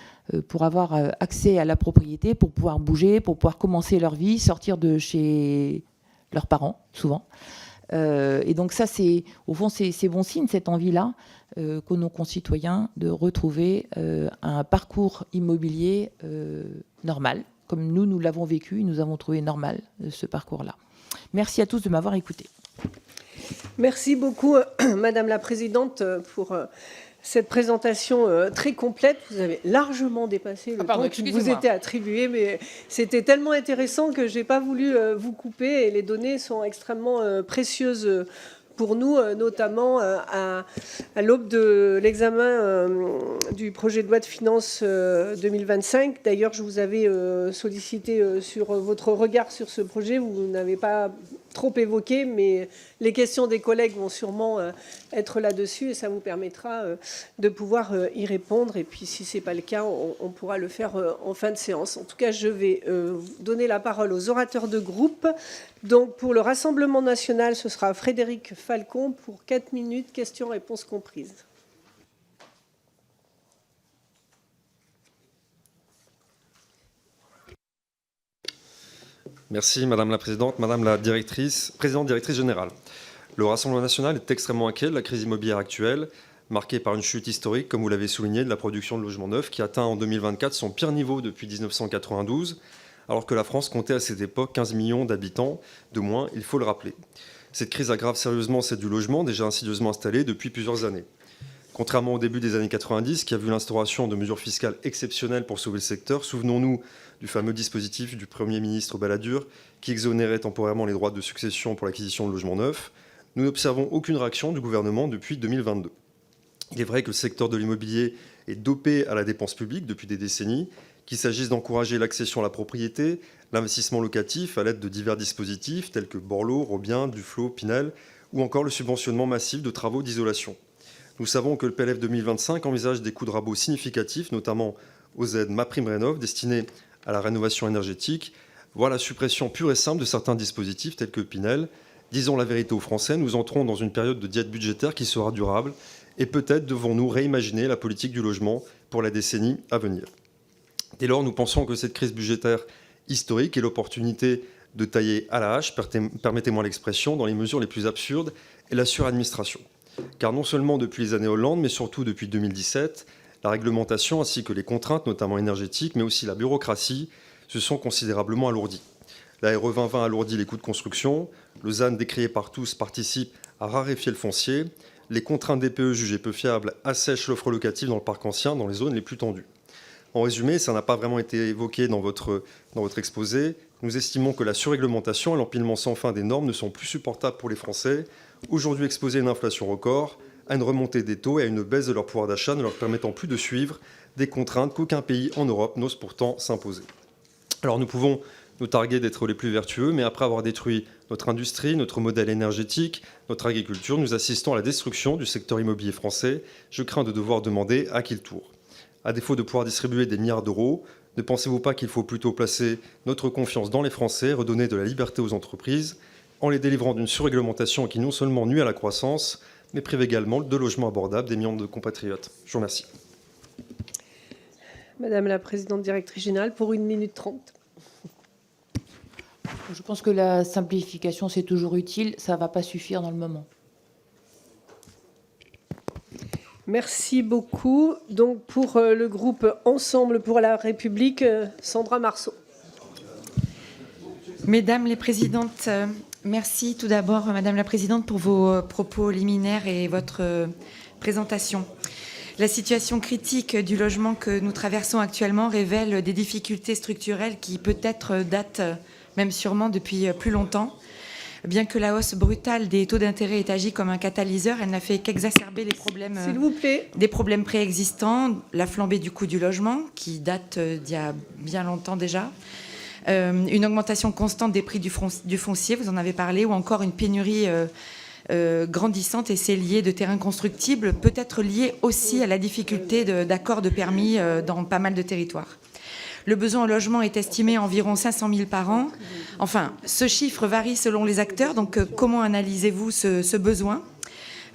pour avoir accès à la propriété, pour pouvoir bouger, pour pouvoir commencer leur vie, sortir de chez leurs parents, souvent. Et donc ça, au fond, c'est bon signe, cette envie-là, qu'ont nos concitoyens de retrouver un parcours immobilier normal, comme nous l'avons vécu, nous avons trouvé normal ce parcours-là. Merci à tous de m'avoir écouté. Merci beaucoup, Madame la Présidente, pour cette présentation très complète. Vous avez largement dépassé le temps qui vous était attribué, mais c'était tellement intéressant que je n'ai pas voulu vous couper, et les données sont extrêmement précieuses pour nous, notamment à l'aube de l'examen du projet de loi de finances 2025. D'ailleurs, je vous avais sollicité sur votre regard sur ce projet. Vous n'avez pas trop évoqué, mais les questions des collègues vont sûrement être là-dessus, et ça vous permettra de pouvoir y répondre. Et puis, si ce n'est pas le cas, on pourra le faire en fin de séance. En tout cas, je vais donner la parole aux orateurs de groupe. Donc, pour le Rassemblement national, ce sera Frédéric Falcon pour 4 minutes, questions-réponses comprises. Merci Madame la Présidente, Madame la Présidente Directrice Générale. Le Rassemblement national est extrêmement inquiet de la crise immobilière actuelle, marquée par une chute historique, comme vous l'avez souligné, de la production de logements neufs, qui atteint en 2024 son pire niveau depuis 1992, alors que la France comptait à cette époque 15 millions d'habitants de moins, il faut le rappeler. Cette crise aggrave sérieusement celle du logement, déjà insidieusement installé depuis plusieurs années. Contrairement au début des années 90, qui a vu l'instauration de mesures fiscales exceptionnelles pour sauver le secteur, souvenons-nous du fameux dispositif du Premier ministre Balladur qui exonérait temporairement les droits de succession pour l'acquisition de logements neufs, nous n'observons aucune réaction du gouvernement depuis 2022. Il est vrai que le secteur de l'immobilier est dopé à la dépense publique depuis des décennies, qu'il s'agisse d'encourager l'accession à la propriété, l'investissement locatif à l'aide de divers dispositifs tels que Borloo, Robien, Duflot, Pinel, ou encore le subventionnement massif de travaux d'isolation. Nous savons que le PLF 2025 envisage des coûts de rabot significatifs, notamment aux aides MaPrimeRénov' destinées à la rénovation énergétique, voire la suppression pure et simple de certains dispositifs tels que Pinel. Disons la vérité aux Français, nous entrons dans une période de diète budgétaire qui sera durable, et peut-être devons-nous réimaginer la politique du logement pour la décennie à venir. Dès lors, nous pensons que cette crise budgétaire historique est l'opportunité de tailler à la hache, permettez-moi l'expression, dans les mesures les plus absurdes et la suradministration. Car non seulement depuis les années Hollande, mais surtout depuis 2017, la réglementation ainsi que les contraintes, notamment énergétiques, mais aussi la bureaucratie, se sont considérablement alourdies. La RE 2020 alourdit les coûts de construction. Le ZAN, décrié par tous, participe à raréfier le foncier. Les contraintes DPE jugées peu fiables assèchent l'offre locative dans le parc ancien, dans les zones les plus tendues. En résumé, ça n'a pas vraiment été évoqué dans votre exposé. Nous estimons que la surréglementation et l'empilement sans fin des normes ne sont plus supportables pour les Français, aujourd'hui exposés à une inflation record, à une remontée des taux et à une baisse de leur pouvoir d'achat, ne leur permettant plus de suivre des contraintes qu'aucun pays en Europe n'ose pourtant s'imposer. Alors nous pouvons nous targuer d'être les plus vertueux, mais après avoir détruit notre industrie, notre modèle énergétique, notre agriculture, nous assistons à la destruction du secteur immobilier français. Je crains de devoir demander à qui le tour. À défaut de pouvoir distribuer des milliards d'euros, ne pensez-vous pas qu'il faut plutôt placer notre confiance dans les Français, redonner de la liberté aux entreprises, en les délivrant d'une surréglementation qui non seulement nuit à la croissance, mais prive également de logements abordables des millions de compatriotes. Je vous remercie. Madame la présidente directrice générale, pour 1 minute 30. Je pense que la simplification, c'est toujours utile. Ça ne va pas suffire dans le moment. Merci beaucoup. Donc, pour le groupe Ensemble pour la République, Sandra Marceau. Mesdames les présidentes, merci tout d'abord, Madame la Présidente, pour vos propos liminaires et votre présentation. La situation critique du logement que nous traversons actuellement révèle des difficultés structurelles qui peut-être datent même sûrement depuis plus longtemps. Bien que la hausse brutale des taux d'intérêt ait agi comme un catalyseur, elle n'a fait qu'exacerber les problèmes, s'il vous plaît, des problèmes préexistants, la flambée du coût du logement, qui date d'il y a bien longtemps déjà, une augmentation constante des prix du foncier, vous en avez parlé, ou encore une pénurie grandissante et c'est lié de terrains constructibles, peut-être lié aussi à la difficulté d'accord de permis dans pas mal de territoires. Le besoin en logement est estimé à environ 500 000 par an. Enfin, ce chiffre varie selon les acteurs, donc comment analysez-vous ce besoin ?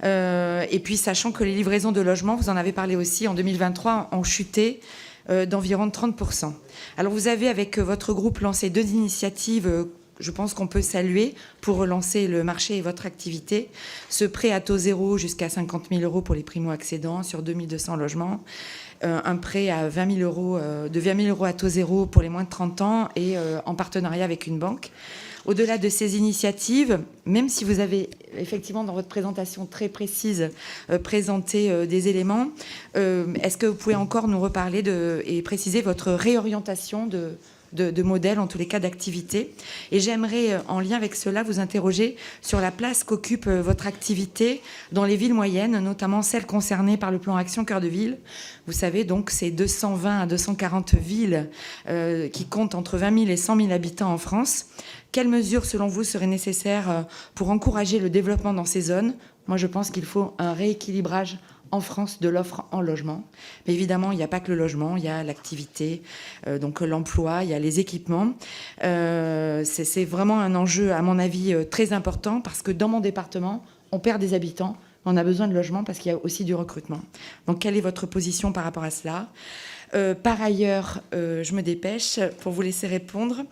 Et puis, sachant que les livraisons de logements, vous en avez parlé aussi, en 2023, ont chuté d'environ 30%. Alors, vous avez, avec votre groupe, lancé 2 initiatives, je pense qu'on peut saluer, pour relancer le marché et votre activité. Ce prêt à taux zéro jusqu'à 50 000 € pour les primo-accédants sur 2200 logements. Un prêt à 20 000 €, de 20 000 € à taux zéro pour les moins de 30 ans et en partenariat avec une banque. Au-delà de ces initiatives, même si vous avez effectivement dans votre présentation très précise présenté des éléments, est-ce que vous pouvez encore nous reparler et préciser votre réorientation de modèle, en tous les cas d'activité. Et j'aimerais, en lien avec cela, vous interroger sur la place qu'occupe votre activité dans les villes moyennes, notamment celles concernées par le plan Action Cœur de Ville. Vous savez, donc, c'est 220 à 240 villes qui comptent entre 20 000 et 100 000 habitants en France. Quelles mesures, selon vous, seraient nécessaires pour encourager le développement dans ces zones ? Moi, je pense qu'il faut un rééquilibrage en France de l'offre en logement. Mais évidemment, il n'y a pas que le logement, il y a l'activité, donc l'emploi, il y a les équipements. C'est vraiment un enjeu, à mon avis, très important parce que dans mon département, on perd des habitants, on a besoin de logements parce qu'il y a aussi du recrutement. Donc, quelle est votre position par rapport à cela ? Par ailleurs, je me dépêche pour vous laisser répondre.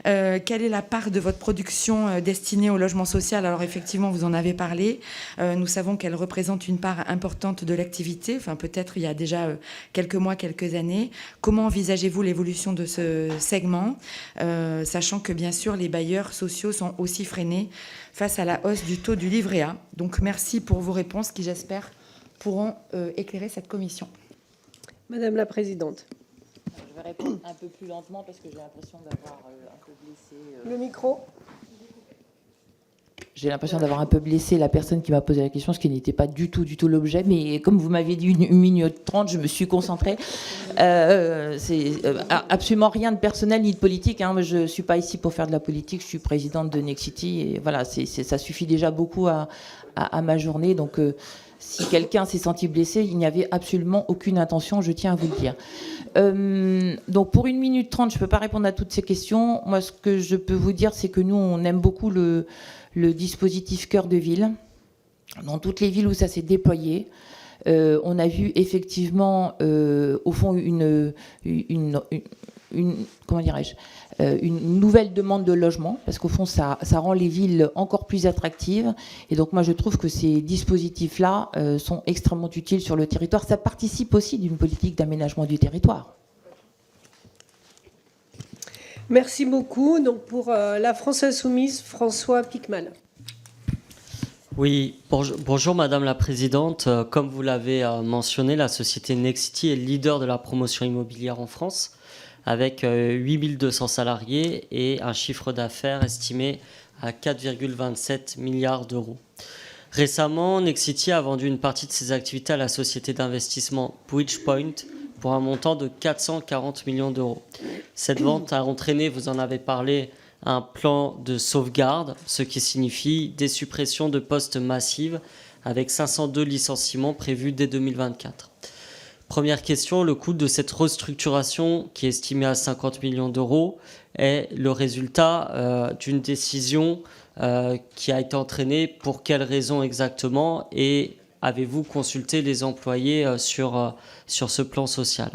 Quelle est la part de votre production destinée au logement social ? Alors effectivement, vous en avez parlé. Nous savons qu'elle représente une part importante de l'activité, enfin peut-être il y a déjà quelques mois, quelques années. Comment envisagez-vous l'évolution de ce segment, sachant que bien sûr les bailleurs sociaux sont aussi freinés face à la hausse du taux du livret A. Donc merci pour vos réponses qui, j'espère, pourront éclairer cette commission. Madame la présidente. Je vais répondre un peu plus lentement parce que j'ai l'impression d'avoir un peu blessé. Le micro. J'ai l'impression d'avoir un peu blessé la personne qui m'a posé la question, ce qui n'était pas du tout l'objet. Mais comme vous m'aviez dit 1 minute 30, je me suis concentrée. C'est absolument rien de personnel ni de politique. Hein. Je ne suis pas ici pour faire de la politique. Je suis présidente de Nexity. Et voilà, ça suffit déjà beaucoup à ma journée. Donc, si quelqu'un s'est senti blessé, il n'y avait absolument aucune intention, je tiens à vous le dire. Donc pour 1 minute 30, je ne peux pas répondre à toutes ces questions. Moi, ce que je peux vous dire, c'est que nous, on aime beaucoup le dispositif Cœur de Ville. Dans toutes les villes où ça s'est déployé, on a vu effectivement, au fond, une comment dirais-je, une nouvelle demande de logement, parce qu'au fond, ça rend les villes encore plus attractives. Et donc, moi, je trouve que ces dispositifs-là sont extrêmement utiles sur le territoire. Ça participe aussi d'une politique d'aménagement du territoire. Merci beaucoup. Donc pour la France Insoumise, François Piquemal. Oui, bonjour Madame la Présidente. Comme vous l'avez mentionné, la société Nexity est leader de la promotion immobilière en France, avec 8200 salariés et un chiffre d'affaires estimé à 4,27 milliards d'euros. Récemment, Nexity a vendu une partie de ses activités à la société d'investissement Bridgepoint pour un montant de 440 millions d'euros. Cette vente a entraîné, vous en avez parlé, un plan de sauvegarde, ce qui signifie des suppressions de postes massives avec 502 licenciements prévus dès 2024. Première question, le coût de cette restructuration, qui est estimé à 50 millions d'euros, est le résultat d'une décision qui a été entraînée. Pour quelles raisons exactement? Et avez-vous consulté les employés sur ce plan social?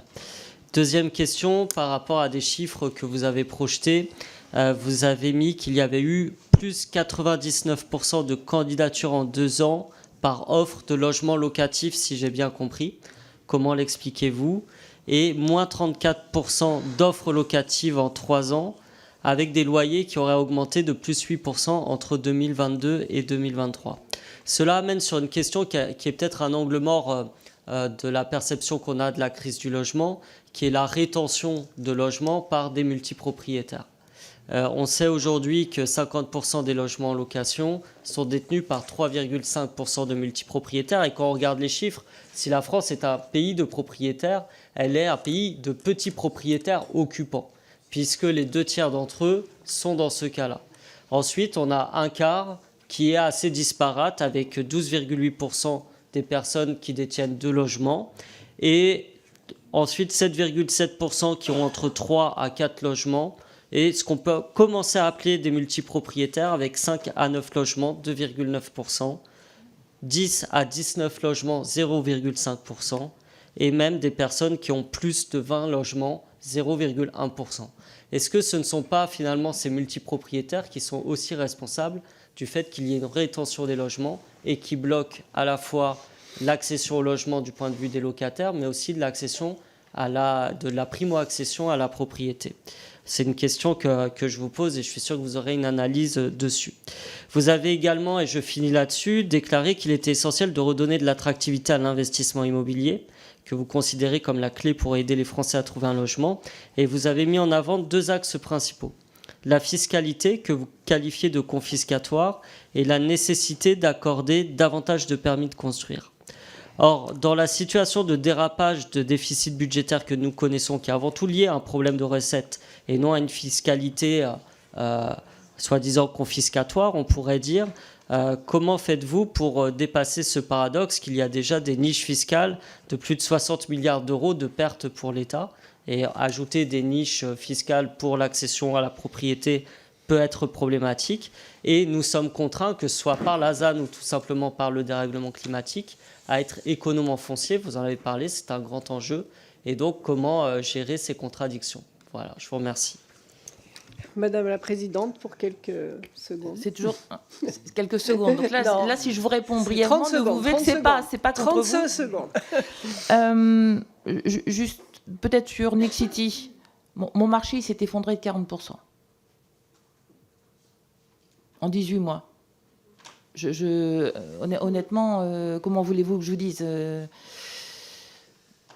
Deuxième question, par rapport à des chiffres que vous avez projetés, vous avez mis qu'il y avait eu plus 99% de candidatures en 2 ans par offre de logement locatif, si j'ai bien compris. Comment l'expliquez-vous? Et moins 34% d'offres locatives en 3 ans, avec des loyers qui auraient augmenté de plus 8% entre 2022 et 2023. Cela amène sur une question qui est peut-être un angle mort de la perception qu'on a de la crise du logement, qui est la rétention de logements par des multipropriétaires. On sait aujourd'hui que 50% des logements en location sont détenus par 3,5% de multipropriétaires. Et quand on regarde les chiffres, si la France est un pays de propriétaires, elle est un pays de petits propriétaires occupants, puisque les 2/3 d'entre eux sont dans ce cas-là. Ensuite, on a un quart qui est assez disparate, avec 12,8% des personnes qui détiennent 2 logements, et ensuite 7,7% qui ont entre 3 à 4 logements, et ce qu'on peut commencer à appeler des multipropriétaires avec 5 à 9 logements, 2,9%, 10 à 19 logements, 0,5%, et même des personnes qui ont plus de 20 logements, 0,1%. Est-ce que ce ne sont pas finalement ces multipropriétaires qui sont aussi responsables du fait qu'il y ait une rétention des logements et qui bloquent à la fois l'accession au logement du point de vue des locataires, mais aussi de l'accession de la primo-accession à la propriété? C'est une question que je vous pose et je suis sûr que vous aurez une analyse dessus. Vous avez également, et je finis là-dessus, déclaré qu'il était essentiel de redonner de l'attractivité à l'investissement immobilier, que vous considérez comme la clé pour aider les Français à trouver un logement. Et vous avez mis en avant 2 axes principaux. La fiscalité, que vous qualifiez de confiscatoire, et la nécessité d'accorder davantage de permis de construire. Or, dans la situation de dérapage de déficit budgétaire que nous connaissons, qui est avant tout lié à un problème de recettes et non à une fiscalité soi-disant confiscatoire, on pourrait dire, comment faites-vous pour dépasser ce paradoxe qu'il y a déjà des niches fiscales de plus de 60 milliards d'euros de pertes pour l'État, et ajouter des niches fiscales pour l'accession à la propriété peut être problématique, et nous sommes contraints, que ce soit par la ZAN ou tout simplement par le dérèglement climatique, à être économe en foncier. Vous en avez parlé, c'est un grand enjeu. Et donc, comment gérer ces contradictions? Voilà, je vous remercie. Madame la Présidente, pour quelques secondes. C'est toujours quelques secondes. Donc là, si je vous réponds brièvement, ne vous vexez pas, c'est pas contre vous. 35 secondes. Juste, peut-être sur Nexity, mon marché il s'est effondré de 40% en 18 mois. Honnêtement, comment voulez-vous que je vous dise?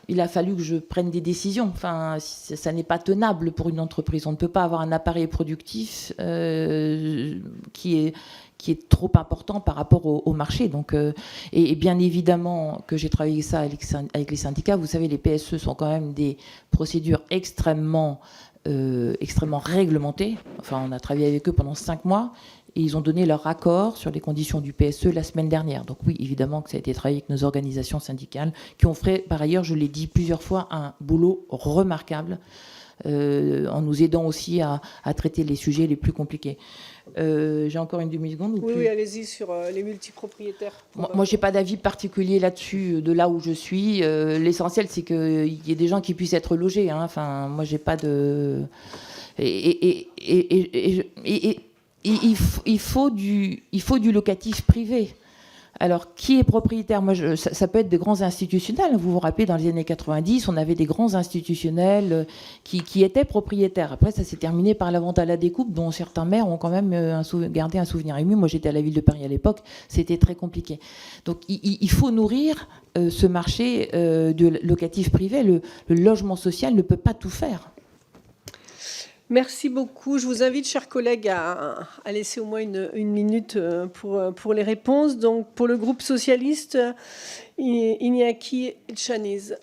Il a fallu que je prenne des décisions. Enfin, ça n'est pas tenable pour une entreprise. On ne peut pas avoir un appareil productif qui est trop important par rapport au marché. Donc, et bien évidemment que j'ai travaillé ça avec les syndicats. Vous savez, les PSE sont quand même des procédures extrêmement réglementées. Enfin, on a travaillé avec eux pendant 5 mois. Et ils ont donné leur accord sur les conditions du PSE la semaine dernière. Donc oui, évidemment que ça a été travaillé avec nos organisations syndicales, qui ont fait, par ailleurs, je l'ai dit plusieurs fois, un boulot remarquable, en nous aidant aussi à traiter les sujets les plus compliqués. J'ai encore une demi-seconde ou plus? Oui, allez-y, sur les multipropriétaires. Moi, je n'ai pas d'avis particulier là-dessus, de là où je suis. L'essentiel, c'est qu'il y ait des gens qui puissent être logés. Hein. Enfin, moi, j'ai pas de... Il faut du locatif privé. Alors, qui est propriétaire? Moi, ça peut être des grands institutionnels. Vous vous rappelez, dans les années 90, on avait des grands institutionnels qui étaient propriétaires. Après, ça s'est terminé par la vente à la découpe, dont certains maires ont quand même gardé un souvenir ému. Moi, j'étais à la ville de Paris à l'époque. C'était très compliqué. Donc, il faut nourrir ce marché locatif privé. Le logement social ne peut pas tout faire. Merci beaucoup. Je vous invite, chers collègues, à laisser au moins une minute pour les réponses. Donc, pour le groupe socialiste, Iñaki Etxaniz.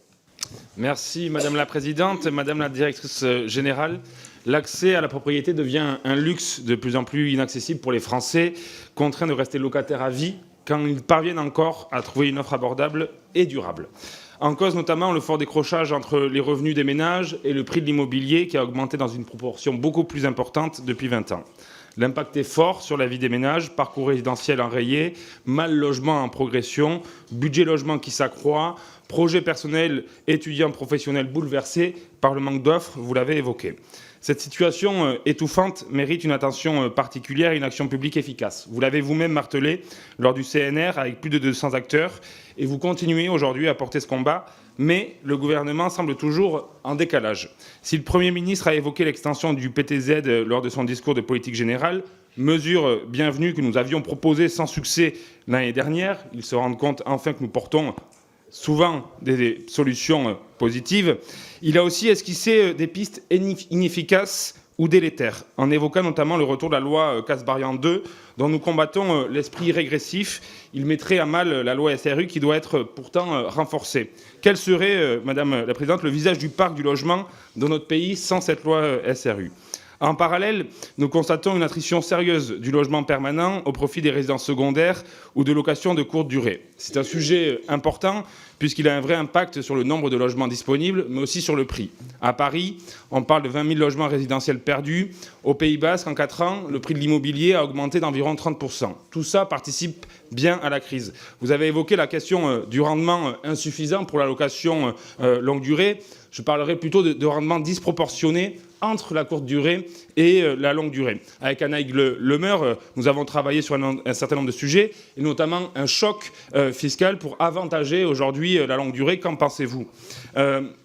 Merci, Madame la Présidente. Madame la Directrice Générale, l'accès à la propriété devient un luxe de plus en plus inaccessible pour les Français, contraints de rester locataires à vie quand ils parviennent encore à trouver une offre abordable et durable. En cause notamment le fort décrochage entre les revenus des ménages et le prix de l'immobilier qui a augmenté dans une proportion beaucoup plus importante depuis 20 ans. L'impact est fort sur la vie des ménages, parcours résidentiel enrayé, mal logement en progression, budget logement qui s'accroît, projet personnel, étudiants, professionnels bouleversés par le manque d'offres, vous l'avez évoqué. Cette situation étouffante mérite une attention particulière et une action publique efficace. Vous l'avez vous-même martelé lors du CNR avec plus de 200 acteurs et vous continuez aujourd'hui à porter ce combat, mais le gouvernement semble toujours en décalage. Si le Premier ministre a évoqué l'extension du PTZ lors de son discours de politique générale, mesure bienvenue que nous avions proposée sans succès l'année dernière, ils se rendent compte enfin que nous portons souvent des solutions positives. Il a aussi esquissé des pistes inefficaces ou délétères, en évoquant notamment le retour de la loi Kasbarian 2, dont nous combattons l'esprit régressif. Il mettrait à mal la loi SRU qui doit être pourtant renforcée. Quel serait, Madame la Présidente, le visage du parc du logement dans notre pays sans cette loi SRU ? En parallèle, nous constatons une attrition sérieuse du logement permanent au profit des résidences secondaires ou de locations de courte durée. C'est un sujet important puisqu'il a un vrai impact sur le nombre de logements disponibles, mais aussi sur le prix. À Paris, on parle de 20 000 logements résidentiels perdus. Au Pays Basque, en 4 ans, le prix de l'immobilier a augmenté d'environ 30%. Tout ça participe bien à la crise. Vous avez évoqué la question du rendement insuffisant pour la location longue durée. Je parlerai plutôt de rendement disproportionné entre la courte durée et la longue durée. Avec Anaïg Lemeur, nous avons travaillé sur un certain nombre de sujets, et notamment un choc fiscal pour avantager aujourd'hui la longue durée. Qu'en pensez-vous ?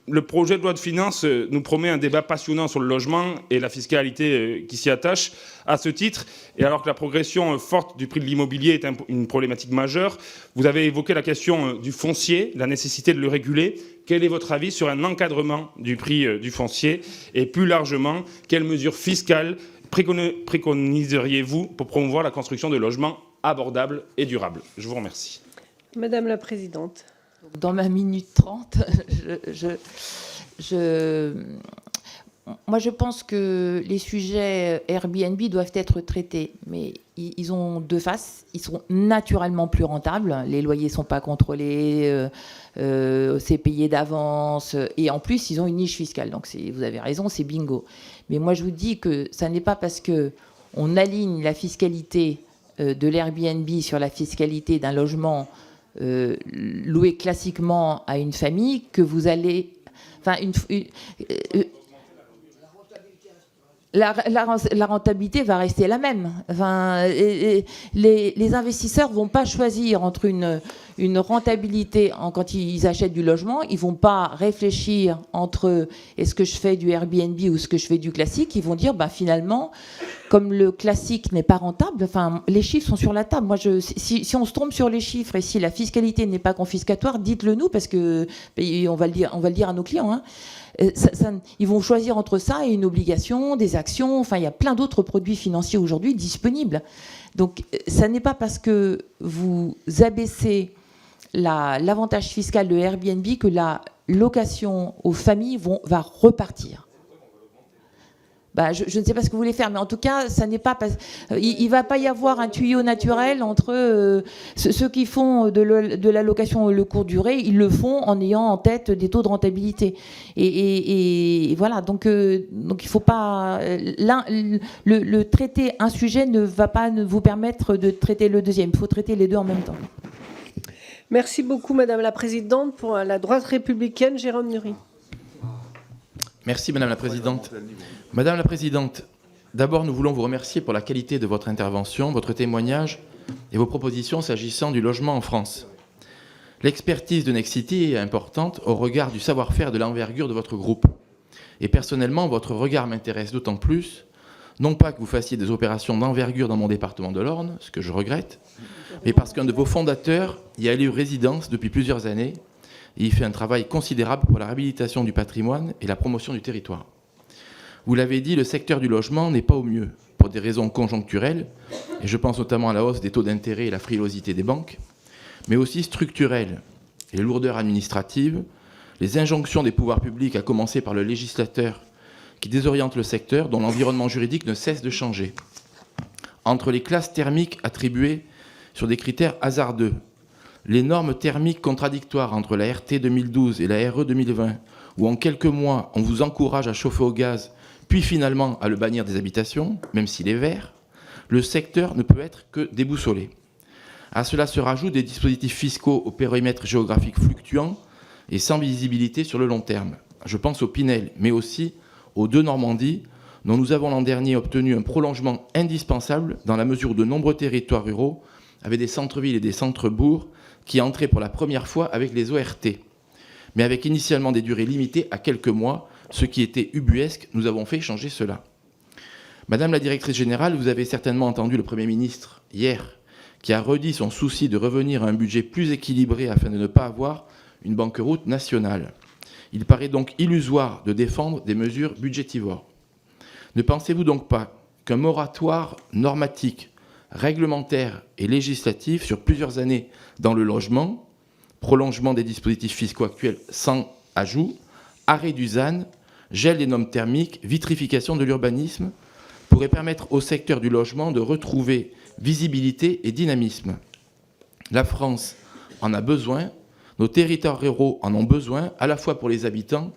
Le projet de loi de finances nous promet un débat passionnant sur le logement et la fiscalité qui s'y attache. À ce titre, et alors que la progression forte du prix de l'immobilier est une problématique majeure, vous avez évoqué la question du foncier, la nécessité de le réguler. Quel est votre avis sur un encadrement du prix du foncier ? Et plus largement, quelles mesures fiscales préconiseriez-vous pour promouvoir la construction de logements abordables et durables ? Je vous remercie. Madame la Présidente. Dans ma minute 30, moi, je pense que les sujets Airbnb doivent être traités, mais ils ont deux faces. Ils sont naturellement plus rentables. Les loyers ne sont pas contrôlés, c'est payé d'avance. Et en plus, ils ont une niche fiscale. Donc, vous avez raison, c'est bingo. Mais moi, je vous dis que ça n'est pas parce qu'on aligne la fiscalité de l'Airbnb sur la fiscalité d'un logement loué classiquement à une famille que vous allez... Enfin, la rentabilité va rester la même. Enfin, les investisseurs ne vont pas choisir entre une rentabilité quand ils achètent du logement. Ils ne vont pas réfléchir entre est-ce que je fais du Airbnb ou est-ce que je fais du classique. Ils vont dire finalement, comme le classique n'est pas rentable, les chiffres sont sur la table. Moi, si on se trompe sur les chiffres et si la fiscalité n'est pas confiscatoire, dites-le nous parce que on va le dire à nos clients. Hein. Ils vont choisir entre ça et une obligation, des actions. Enfin, il y a plein d'autres produits financiers aujourd'hui disponibles. Donc, ça n'est pas parce que vous abaissez l'avantage fiscal de Airbnb que la location aux familles va repartir. Je ne sais pas ce que vous voulez faire, mais en tout cas, ça n'est pas. Il ne va pas y avoir un tuyau naturel entre ceux qui font de la location le court durée, ils le font en ayant en tête des taux de rentabilité. Et voilà. Donc il ne faut pas. Le traiter un sujet ne va pas vous permettre de traiter le deuxième. Il faut traiter les deux en même temps. Merci beaucoup, Madame la Présidente. Pour la droite républicaine, Jérôme Nury. Merci Madame la Présidente. Madame la Présidente, D'abord, nous voulons vous remercier pour la qualité de votre intervention, votre témoignage et vos propositions s'agissant du logement en France. L'expertise de Nexity est importante au regard du savoir-faire et de l'envergure de votre groupe. Et personnellement, votre regard m'intéresse d'autant plus, non pas que vous fassiez des opérations d'envergure dans mon département de l'Orne, ce que je regrette, mais parce qu'un de vos fondateurs y a élu résidence depuis plusieurs années et y fait un travail considérable pour la réhabilitation du patrimoine et la promotion du territoire. Vous l'avez dit, le secteur du logement n'est pas au mieux, pour des raisons conjoncturelles, et je pense notamment à la hausse des taux d'intérêt et la frilosité des banques, mais aussi structurelles, les lourdeurs administratives, les injonctions des pouvoirs publics, à commencer par le législateur, qui désorientent le secteur, dont l'environnement juridique ne cesse de changer. Entre les classes thermiques attribuées sur des critères hasardeux, les normes thermiques contradictoires entre la RT 2012 et la RE 2020, où en quelques mois, on vous encourage à chauffer au gaz, puis finalement à le bannir des habitations, même s'il est vert, le secteur ne peut être que déboussolé. À cela se rajoutent des dispositifs fiscaux au périmètre géographique fluctuant et sans visibilité sur le long terme. Je pense au Pinel, mais aussi aux deux Normandies, dont nous avons l'an dernier obtenu un prolongement indispensable dans la mesure où de nombreux territoires ruraux avaient des centres-villes et des centres-bourgs qui entraient pour la première fois avec les ORT, mais avec initialement des durées limitées à quelques mois, ce qui était ubuesque. Nous avons fait changer cela. Madame la directrice générale, vous avez certainement entendu le Premier ministre hier, qui a redit son souci de revenir à un budget plus équilibré afin de ne pas avoir une banqueroute nationale. Il paraît donc illusoire de défendre des mesures budgétivores. Ne pensez-vous donc pas qu'un moratoire normatique, réglementaire et législatif sur plusieurs années dans le logement, prolongement des dispositifs fiscaux actuels sans ajout, arrêt du ZAN, gel des normes thermiques, vitrification de l'urbanisme, pourrait permettre au secteur du logement de retrouver visibilité et dynamisme. La France en a besoin, nos territoires ruraux en ont besoin, à la fois pour les habitants,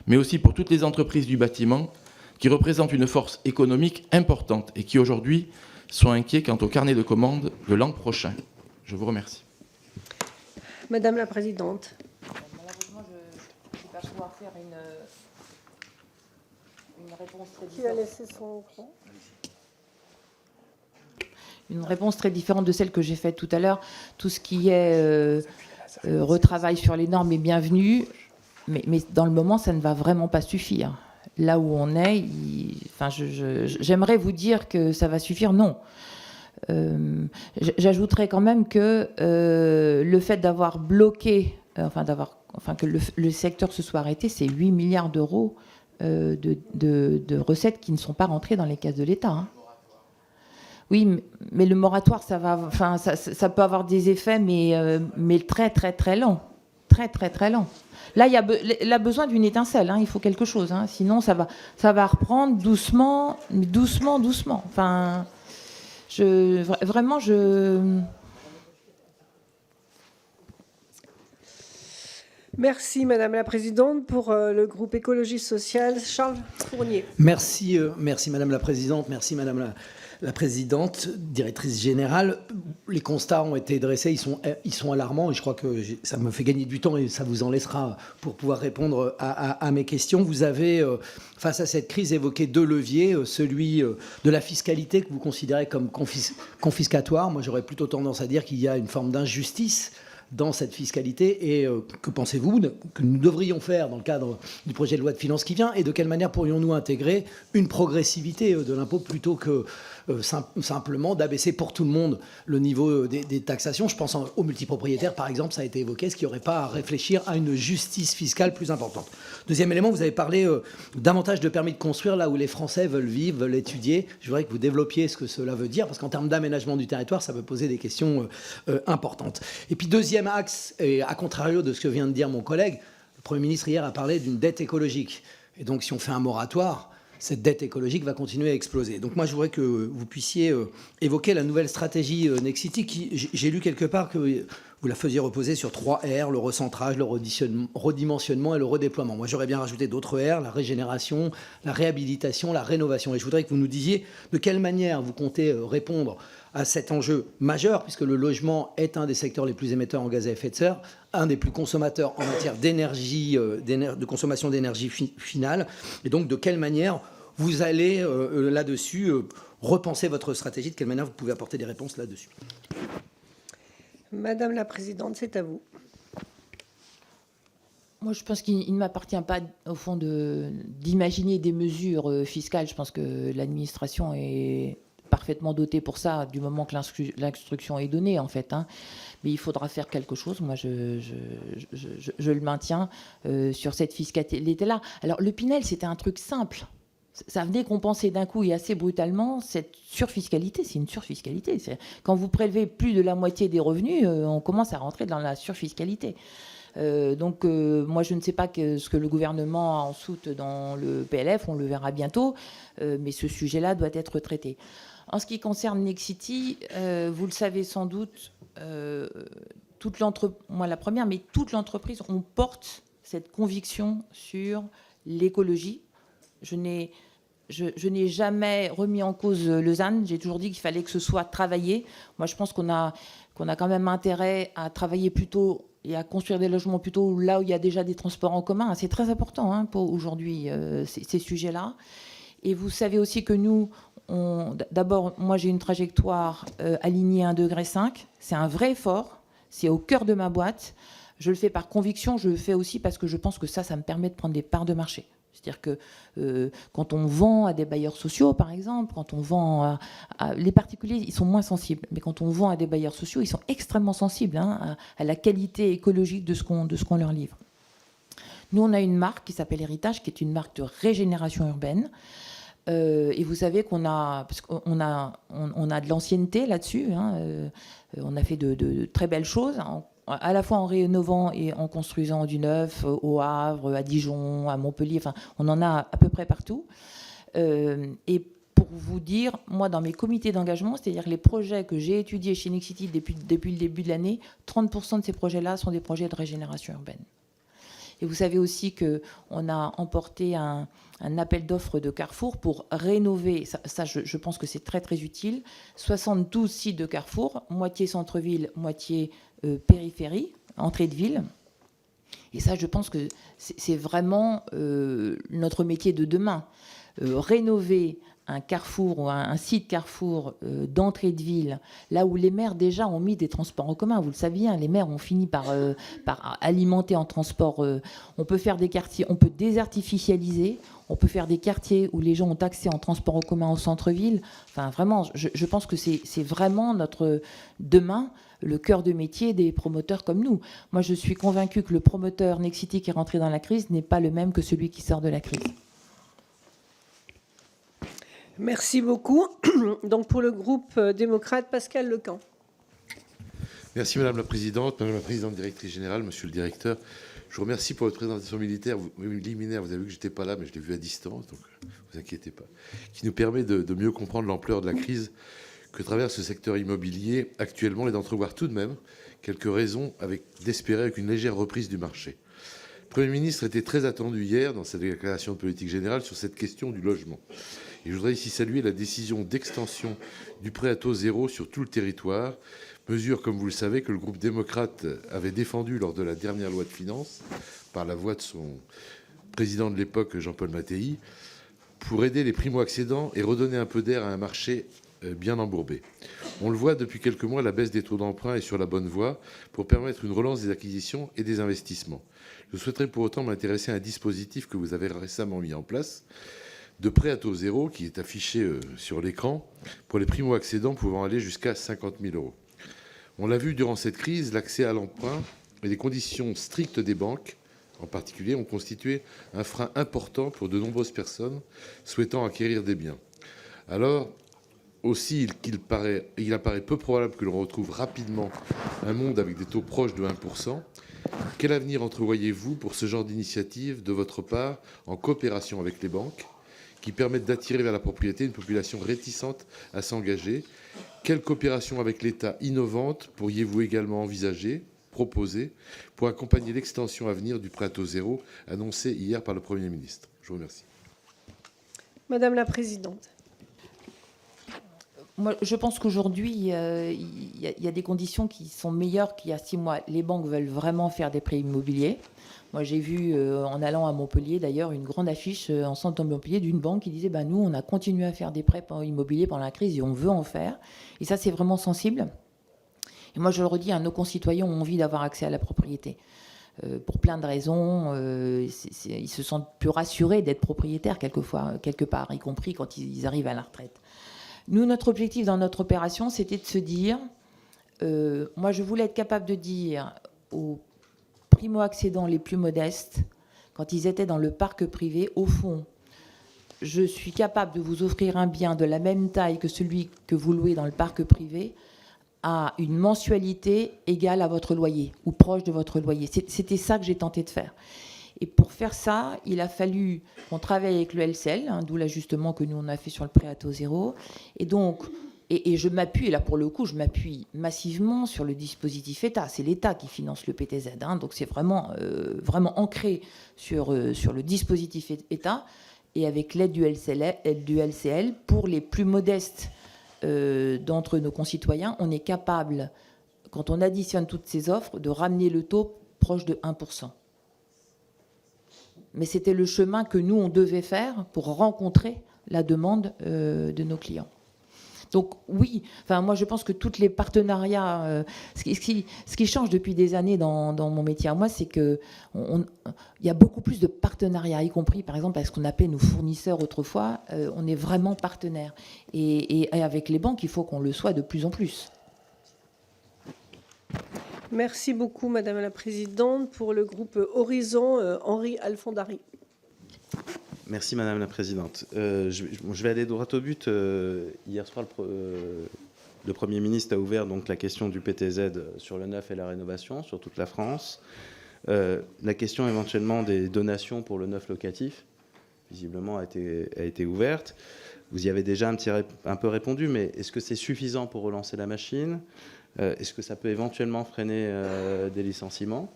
mais aussi pour toutes les entreprises du bâtiment qui représentent une force économique importante et qui aujourd'hui sont inquiets quant au carnet de commandes de l'an prochain. Je vous remercie. Madame la présidente. Malheureusement, je ne vais pas pouvoir faire une réponse très Qui a différente. laissé son écran ? Une réponse très différente de celle que j'ai faite tout à l'heure. Tout ce qui est retravail sur les normes est bienvenu, mais dans le moment, ça ne va vraiment pas suffire. Là où on est, j'aimerais vous dire que ça va suffire, non. J'ajouterais quand même que le fait d'avoir bloqué, que le secteur se soit arrêté, c'est 8 milliards d'euros de recettes qui ne sont pas rentrées dans les caisses de l'État. Hein. Oui, mais le moratoire, ça peut avoir des effets, mais très, très, très lents. Très, très, très lents. Là, il a besoin d'une étincelle, hein, il faut quelque chose. Hein, sinon, ça va reprendre doucement, doucement, doucement. Enfin, vraiment. Merci Madame la Présidente. Pour le groupe Écologie Sociale, Charles Fournier. Merci Madame la Présidente, merci Madame la Présidente, directrice générale. Les constats ont été dressés, ils sont alarmants et je crois que ça me fait gagner du temps et ça vous en laissera pour pouvoir répondre à mes questions. Vous avez, face à cette crise, évoqué deux leviers, celui de la fiscalité que vous considérez comme confiscatoire. Moi, j'aurais plutôt tendance à dire qu'il y a une forme d'injustice dans cette fiscalité et que pensez-vous que nous devrions faire dans le cadre du projet de loi de finances qui vient et de quelle manière pourrions-nous intégrer une progressivité de l'impôt plutôt que simplement d'abaisser pour tout le monde le niveau des taxations. Je pense aux multipropriétaires, par exemple, ça a été évoqué. Est-ce qu'il n'y aurait pas à réfléchir à une justice fiscale plus importante? Deuxième élément, vous avez parlé davantage de permis de construire là où les Français veulent vivre, veulent étudier. Je voudrais que vous développiez ce que cela veut dire, parce qu'en termes d'aménagement du territoire, ça peut poser des questions importantes. Et puis deuxième axe, et à contrario de ce que vient de dire mon collègue, le Premier ministre hier a parlé d'une dette écologique. Et donc si on fait un moratoire, cette dette écologique va continuer à exploser. Donc moi, je voudrais que vous puissiez évoquer la nouvelle stratégie Nexity qui, j'ai lu quelque part que vous la faisiez reposer sur 3 R, le recentrage, le redimensionnement et le redéploiement. Moi, j'aurais bien rajouté d'autres R, la régénération, la réhabilitation, la rénovation. Et je voudrais que vous nous disiez de quelle manière vous comptez répondre à cet enjeu majeur, puisque le logement est un des secteurs les plus émetteurs en gaz à effet de serre, un des plus consommateurs en matière d'énergie, de consommation d'énergie finale. Et donc, de quelle manière vous allez là-dessus repenser votre stratégie, de quelle manière vous pouvez apporter des réponses là-dessus. Madame la présidente, c'est à vous. Moi, je pense qu'il ne m'appartient pas, au fond, d'imaginer des mesures fiscales. Je pense que l'administration est parfaitement dotée pour ça, du moment que l'instruction est donnée, en fait. Hein. Mais il faudra faire quelque chose. Moi, je le maintiens sur cette fiscalité-là. Alors, le Pinel, c'était un truc simple. Ça venait compenser d'un coup et assez brutalement cette surfiscalité. C'est une surfiscalité. Quand vous prélevez plus de la moitié des revenus, on commence à rentrer dans la surfiscalité. Donc, moi, je ne sais pas ce que le gouvernement a en soute dans le PLF, on le verra bientôt, mais ce sujet-là doit être traité. En ce qui concerne Nexity, vous le savez sans doute, moi la première, mais toute l'entreprise, on porte cette conviction sur l'écologie. Je n'ai jamais remis en cause le ZAN. J'ai toujours dit qu'il fallait que ce soit travaillé. Moi, je pense qu'on a quand même intérêt à travailler plutôt et à construire des logements plutôt là où il y a déjà des transports en commun. C'est très important pour aujourd'hui, ces sujets-là. Et vous savez aussi que nous, d'abord, moi, j'ai une trajectoire alignée à 1,5 degré. C'est un vrai effort. C'est au cœur de ma boîte. Je le fais par conviction. Je le fais aussi parce que je pense que ça me permet de prendre des parts de marché. C'est-à-dire que quand on vend à des bailleurs sociaux, par exemple, quand on vend les particuliers, ils sont moins sensibles. Mais quand on vend à des bailleurs sociaux, ils sont extrêmement sensibles à la qualité écologique de ce qu'on leur livre. Nous, on a une marque qui s'appelle Héritage, qui est une marque de régénération urbaine. Et vous savez qu'on a, parce qu'on a de l'ancienneté là-dessus. On a fait de très belles choses, à la fois en rénovant et en construisant du neuf au Havre, à Dijon, à Montpellier. Enfin, on en a à peu près partout. Et pour vous dire, moi, dans mes comités d'engagement, c'est-à-dire les projets que j'ai étudiés chez Nexity depuis le début de l'année, 30% de ces projets-là sont des projets de régénération urbaine. Et vous savez aussi qu'on a emporté un appel d'offres de Carrefour pour rénover, ça je pense que c'est très très utile, 72 sites de Carrefour, moitié centre-ville, moitié périphérie, entrée de ville. Et ça, je pense que c'est vraiment notre métier de demain. Rénover un Carrefour ou un site Carrefour d'entrée de ville, là où les maires déjà ont mis des transports en commun. Vous le saviez, les maires ont fini par alimenter en transport. On peut faire des quartiers, on peut désartificialiser, on peut faire des quartiers où les gens ont accès en transport en commun au centre-ville. Enfin, vraiment, je pense que c'est vraiment notre demain, le cœur de métier des promoteurs comme nous. Moi, je suis convaincue que le promoteur Nexity qui est rentré dans la crise n'est pas le même que celui qui sort de la crise. Merci beaucoup. Donc pour le groupe démocrate, Pascal Lecamp. Merci Madame la Présidente, Madame la Présidente directrice générale, Monsieur le Directeur. Je vous remercie pour votre présentation liminaire. Vous avez vu que je n'étais pas là, mais je l'ai vu à distance, donc ne vous inquiétez pas. Qui nous permet de mieux comprendre l'ampleur de la crise que traverse ce secteur immobilier actuellement et d'entrevoir tout de même quelques raisons d'espérer avec une légère reprise du marché. Le Premier ministre était très attendu hier dans sa déclaration de politique générale sur cette question du logement. Et je voudrais ici saluer la décision d'extension du prêt à taux zéro sur tout le territoire, mesure, comme vous le savez, que le groupe démocrate avait défendue lors de la dernière loi de finances, par la voix de son président de l'époque, Jean-Paul Mattei, pour aider les primo-accédants et redonner un peu d'air à un marché bien embourbé. On le voit depuis quelques mois, la baisse des taux d'emprunt est sur la bonne voie pour permettre une relance des acquisitions et des investissements. Je souhaiterais pour autant m'intéresser à un dispositif que vous avez récemment mis en place, de prêt à taux zéro, qui est affiché sur l'écran, pour les primo-accédants pouvant aller jusqu'à 50 000 €. On l'a vu durant cette crise, l'accès à l'emprunt et les conditions strictes des banques, en particulier, ont constitué un frein important pour de nombreuses personnes souhaitant acquérir des biens. Alors, aussi, il apparaît peu probable que l'on retrouve rapidement un monde avec des taux proches de 1%. Quel avenir entrevoyez-vous pour ce genre d'initiative de votre part, en coopération avec les banques, qui permettent d'attirer vers la propriété une population réticente à s'engager? Quelle coopération avec l'État innovante pourriez-vous également envisager, proposer, pour accompagner l'extension à venir du prêt à taux zéro annoncé hier par le Premier ministre? Je vous remercie. Madame la Présidente. Moi, je pense qu'aujourd'hui, il y a des conditions qui sont meilleures qu'il y a 6 mois. Les banques veulent vraiment faire des prêts immobiliers. Moi, j'ai vu, en allant à Montpellier, d'ailleurs, une grande affiche en centre de Montpellier d'une banque qui disait nous, on a continué à faire des prêts immobiliers pendant la crise et on veut en faire. Et ça, c'est vraiment sensible. Et moi, je le redis, nos concitoyens ont envie d'avoir accès à la propriété. Pour plein de raisons, ils se sentent plus rassurés d'être propriétaires quelquefois, quelque part, y compris quand ils arrivent à la retraite. Nous, notre objectif dans notre opération, c'était de se dire, moi je voulais être capable de dire aux primo-accédants les plus modestes, quand ils étaient dans le parc privé, au fond, je suis capable de vous offrir un bien de la même taille que celui que vous louez dans le parc privé, à une mensualité égale à votre loyer, ou proche de votre loyer. C'était ça que j'ai tenté de faire. Et pour faire ça, il a fallu qu'on travaille avec le LCL, d'où l'ajustement que nous on a fait sur le prêt à taux zéro. Et donc, et je m'appuie, là pour le coup, je m'appuie massivement sur le dispositif État. C'est l'État qui finance le PTZ, donc c'est vraiment, vraiment ancré sur le dispositif État. Et avec l'aide du LCL, pour les plus modestes d'entre nos concitoyens, on est capable, quand on additionne toutes ces offres, de ramener le taux proche de 1%. Mais c'était le chemin que nous, on devait faire pour rencontrer la demande de nos clients. Donc oui, moi je pense que tous les partenariats, ce qui change depuis des années dans mon métier à moi, c'est qu'il y a beaucoup plus de partenariats, y compris par exemple avec ce qu'on appelait nos fournisseurs autrefois, on est vraiment partenaires. Et avec les banques, il faut qu'on le soit de plus en plus. Merci beaucoup, Madame la Présidente. Pour le groupe Horizon, Henri Alfondari. Merci Madame la Présidente. Je vais aller droit au but. Hier soir, le Premier ministre a ouvert donc la question du PTZ sur le neuf et la rénovation sur toute la France. La question éventuellement des donations pour le neuf locatif, visiblement, a été ouverte. Vous y avez déjà un peu répondu, mais est-ce que c'est suffisant pour relancer la machine ? Est-ce que ça peut éventuellement freiner des licenciements,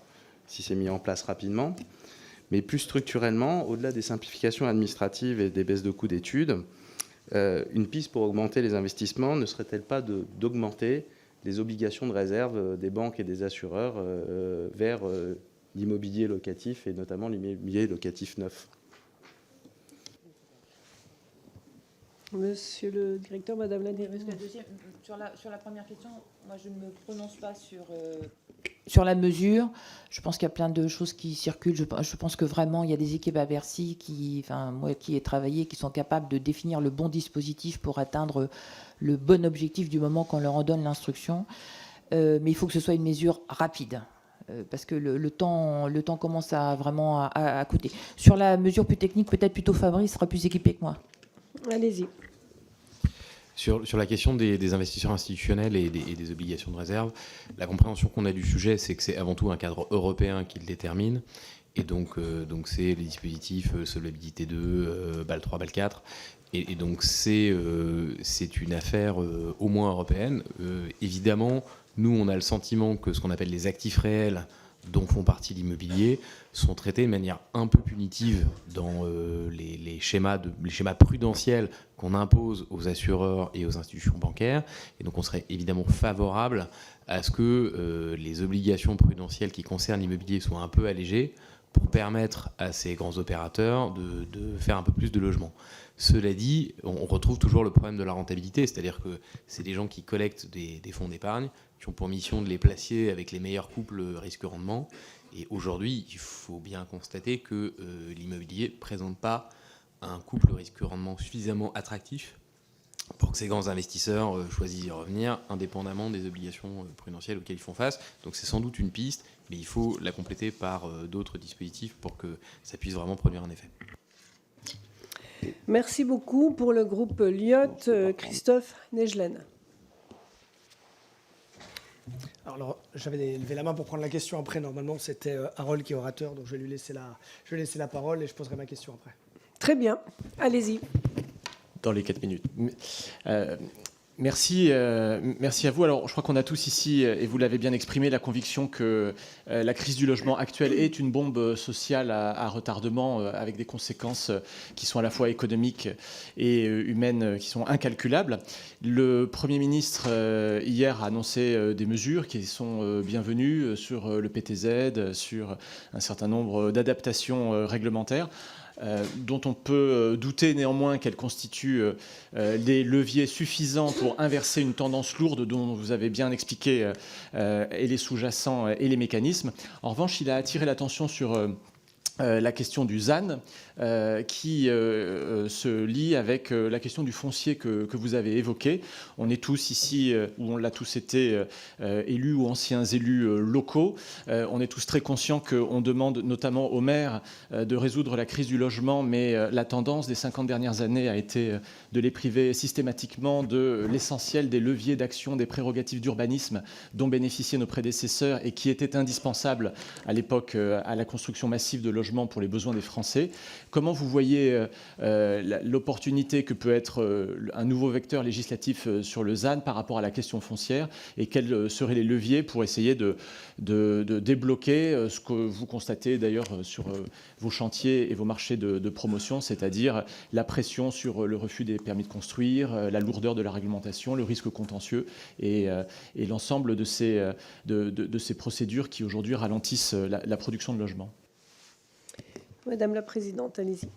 si c'est mis en place rapidement ? Mais plus structurellement, au-delà des simplifications administratives et des baisses de coûts d'études, une piste pour augmenter les investissements ne serait-elle pas d'augmenter les obligations de réserve des banques et des assureurs vers l'immobilier locatif et notamment l'immobilier locatif neuf ? Monsieur le directeur, Madame la directrice. Sur la première question, moi je ne me prononce pas sur la mesure. Je pense qu'il y a plein de choses qui circulent. Je pense que vraiment il y a des équipes à Bercy moi qui ai travaillé, qui sont capables de définir le bon dispositif pour atteindre le bon objectif du moment qu'on leur en donne l'instruction. Mais il faut que ce soit une mesure rapide. Parce que le temps commence à coûter. Sur la mesure plus technique, peut-être plutôt Fabrice sera plus équipé que moi. Allez-y. Sur la question des investisseurs institutionnels et des obligations de réserve, la compréhension qu'on a du sujet, c'est que c'est avant tout un cadre européen qui le détermine. Et donc c'est les dispositifs Solvabilité 2, BAL 3, BAL 4. Et donc c'est une affaire au moins européenne. Évidemment, nous, on a le sentiment que ce qu'on appelle les actifs réels, dont font partie l'immobilier, sont traités de manière un peu punitive dans les schémas prudentiels qu'on impose aux assureurs et aux institutions bancaires. Et donc on serait évidemment favorable à ce que les obligations prudentielles qui concernent l'immobilier soient un peu allégées pour permettre à ces grands opérateurs de faire un peu plus de logements. Cela dit, on retrouve toujours le problème de la rentabilité, c'est-à-dire que c'est des gens qui collectent des fonds d'épargne, qui ont pour mission de les placer avec les meilleurs couples risque-rendement. Et aujourd'hui, il faut bien constater que l'immobilier ne présente pas un couple risque-rendement suffisamment attractif pour que ces grands investisseurs choisissent d'y revenir, indépendamment des obligations prudentielles auxquelles ils font face. Donc c'est sans doute une piste, mais il faut la compléter par d'autres dispositifs pour que ça puisse vraiment produire un effet. Merci beaucoup. Pour le groupe Lyot, Christophe Negelen. Alors, j'avais levé la main pour prendre la question après. Normalement, c'était Harold qui est orateur, donc je vais lui laisser la parole et je poserai ma question après. Très bien. Allez-y. Dans les 4 minutes. Merci à vous. Alors, je crois qu'on a tous ici, et vous l'avez bien exprimé, la conviction que la crise du logement actuelle est une bombe sociale à retardement, avec des conséquences qui sont à la fois économiques et humaines, qui sont incalculables. Le Premier ministre, hier, a annoncé des mesures qui sont bienvenues sur le PTZ, sur un certain nombre d'adaptations réglementaires. Dont on peut douter néanmoins qu'elles constituent des leviers suffisants pour inverser une tendance lourde dont vous avez bien expliqué et les sous-jacents et les mécanismes. En revanche, il a attiré l'attention sur la question du ZAN, qui se lie avec la question du foncier que vous avez évoqué. On est tous ici, ou on l'a tous été, élus ou anciens élus locaux. On est tous très conscients qu'on demande notamment aux maires de résoudre la crise du logement, mais la tendance des 50 dernières années a été de les priver systématiquement de l'essentiel des leviers d'action, des prérogatives d'urbanisme dont bénéficiaient nos prédécesseurs et qui étaient indispensables à l'époque à la construction massive de logements pour les besoins des Français. Comment vous voyez l'opportunité que peut être un nouveau vecteur législatif sur le ZAN par rapport à la question foncière, et quels seraient les leviers pour essayer de débloquer ce que vous constatez d'ailleurs sur vos chantiers et vos marchés de promotion, c'est-à-dire la pression sur le refus des permis de construire, la lourdeur de la réglementation, le risque contentieux et l'ensemble de ces procédures qui aujourd'hui ralentissent la production de logements. Madame la Présidente, allez-y.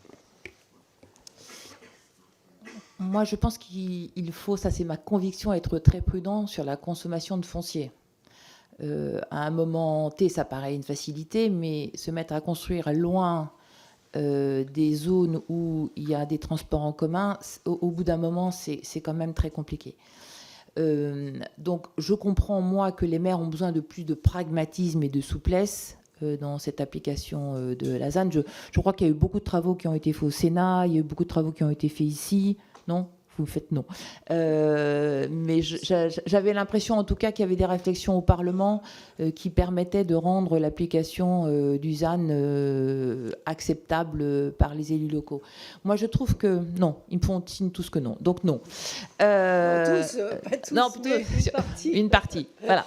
Moi, je pense qu'il faut, ça c'est ma conviction, être très prudent sur la consommation de foncier. À un moment T, ça paraît une facilité, mais se mettre à construire loin des zones où il y a des transports en commun, au bout d'un moment, c'est quand même très compliqué. Donc, je comprends, moi, que les maires ont besoin de plus de pragmatisme et de souplesse dans cette application de la ZAN. Je crois qu'il y a eu beaucoup de travaux qui ont été faits au Sénat, il y a eu beaucoup de travaux qui ont été faits ici. Non ? Vous me faites non. Mais j'avais l'impression, en tout cas, qu'il y avait des réflexions au Parlement qui permettaient de rendre l'application du ZAN acceptable par les élus locaux. Moi, je trouve que non. Ils me font signe tous que non. Donc non. Non, tous, pas tous, non, mais une partie. Une partie, voilà.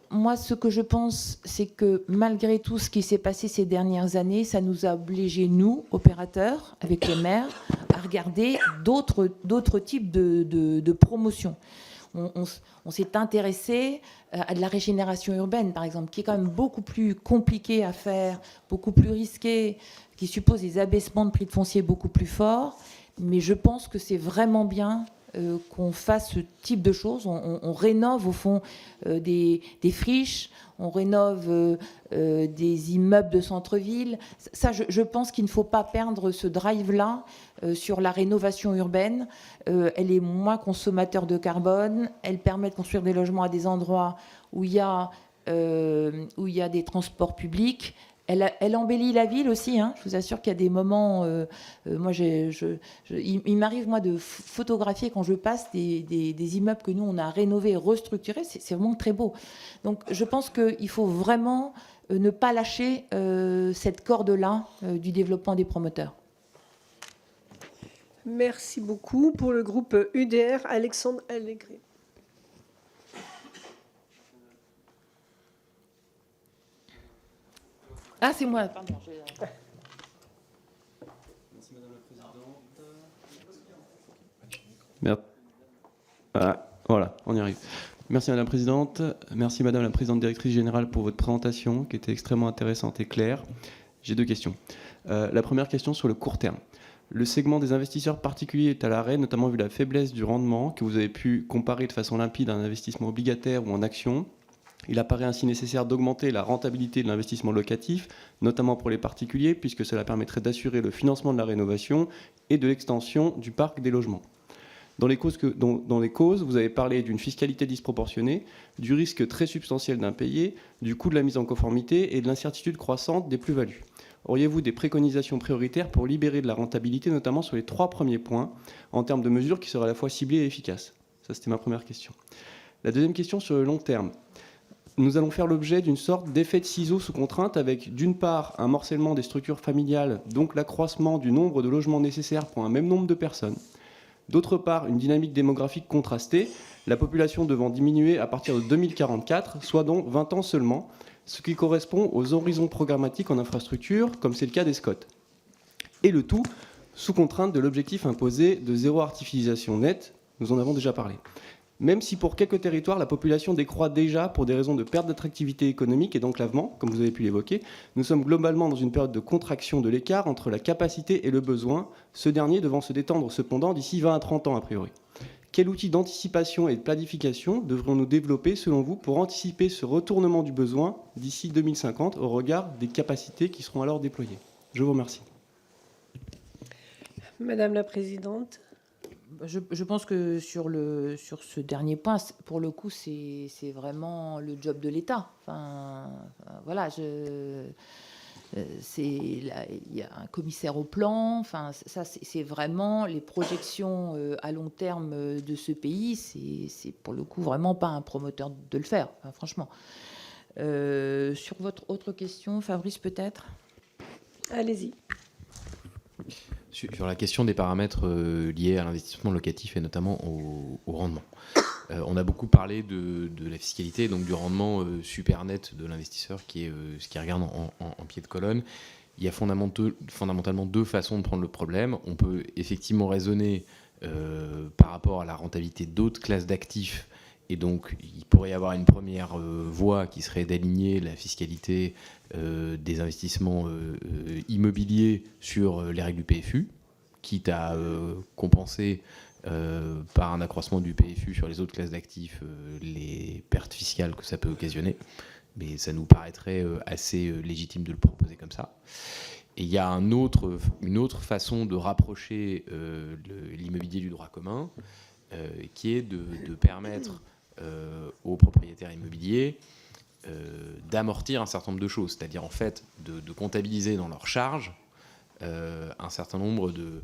Moi, ce que je pense, c'est que malgré tout ce qui s'est passé ces dernières années, ça nous a obligés, nous, opérateurs, avec les maires, à regarder d'autres types de promotion. On s'est intéressé à de la régénération urbaine, par exemple, qui est quand même beaucoup plus compliqué à faire, beaucoup plus risqué, qui suppose des abaissements de prix de foncier beaucoup plus forts. Mais je pense que c'est vraiment bien qu'on fasse ce type de choses. On rénove au fond des friches, on rénove des immeubles de centre-ville. Ça, je pense qu'il ne faut pas perdre ce drive-là sur la rénovation urbaine. Elle est moins consommateur de carbone, elle permet de construire des logements à des endroits où il y a des transports publics. Elle embellit la ville aussi. Hein. Je vous assure qu'il y a des moments... moi, il m'arrive, moi, de photographier quand je passe des immeubles que nous, on a rénovés et restructurés. C'est vraiment très beau. Donc, je pense qu'il faut vraiment ne pas lâcher cette corde-là du développement des promoteurs. Merci beaucoup. Pour le groupe UDR, Alexandre Allégret. Ah, c'est moi, pardon. Merci Madame la Présidente. Voilà, on y arrive. Merci Madame la Présidente. Merci Madame la Présidente Directrice Générale pour votre présentation qui était extrêmement intéressante et claire. J'ai deux questions. La première question sur le court terme. Le segment des investisseurs particuliers est à l'arrêt, notamment vu la faiblesse du rendement que vous avez pu comparer de façon limpide à un investissement obligataire ou en action. Il apparaît ainsi nécessaire d'augmenter la rentabilité de l'investissement locatif, notamment pour les particuliers, puisque cela permettrait d'assurer le financement de la rénovation et de l'extension du parc des logements. Dans les causes, vous avez parlé d'une fiscalité disproportionnée, du risque très substantiel d'impayés, du coût de la mise en conformité et de l'incertitude croissante des plus-values. Auriez-vous des préconisations prioritaires pour libérer de la rentabilité, notamment sur les 3 premiers points, en termes de mesures qui seraient à la fois ciblées et efficaces ? Ça, c'était ma première question. La deuxième question sur le long terme. nous allons faire l'objet d'une sorte d'effet de ciseau sous contrainte avec, d'une part, un morcellement des structures familiales, donc l'accroissement du nombre de logements nécessaires pour un même nombre de personnes. D'autre part, une dynamique démographique contrastée, la population devant diminuer à partir de 2044, soit dans 20 ans seulement, ce qui correspond aux horizons programmatiques en infrastructure, comme c'est le cas des SCOT. Et le tout sous contrainte de l'objectif imposé de zéro artificialisation nette, nous en avons déjà parlé. Même si pour quelques territoires, la population décroît déjà pour des raisons de perte d'attractivité économique et d'enclavement, comme vous avez pu l'évoquer, nous sommes globalement dans une période de contraction de l'écart entre la capacité et le besoin, ce dernier devant se détendre cependant d'ici 20 à 30 ans a priori. Quel outil d'anticipation et de planification devrions-nous développer selon vous pour anticiper ce retournement du besoin d'ici 2050 au regard des capacités qui seront alors déployées? Je vous remercie. Madame la présidente. Je pense que sur ce dernier point, pour le coup, c'est vraiment le job de l'État. Enfin, voilà, il y a un commissaire au plan. Enfin, ça, c'est vraiment les projections à long terme de ce pays. C'est pour le coup vraiment pas un promoteur de le faire, enfin, franchement. Sur votre autre question, Fabrice, peut-être. Allez-y. Sur la question des paramètres liés à l'investissement locatif et notamment au rendement. On a beaucoup parlé de la fiscalité, donc du rendement super net de l'investisseur, qui est ce qui regarde en pied de colonne. Il y a fondamentalement deux façons de prendre le problème. On peut effectivement raisonner par rapport à la rentabilité d'autres classes d'actifs. Et donc, il pourrait y avoir une première voie qui serait d'aligner la fiscalité des investissements immobiliers sur les règles du PFU, quitte à compenser par un accroissement du PFU sur les autres classes d'actifs les pertes fiscales que ça peut occasionner. Mais ça nous paraîtrait assez légitime de le proposer comme ça. Et il y a une autre façon de rapprocher l'immobilier du droit commun, qui est de permettre aux propriétaires immobiliers d'amortir un certain nombre de choses, c'est-à-dire en fait de comptabiliser dans leurs charges un certain nombre de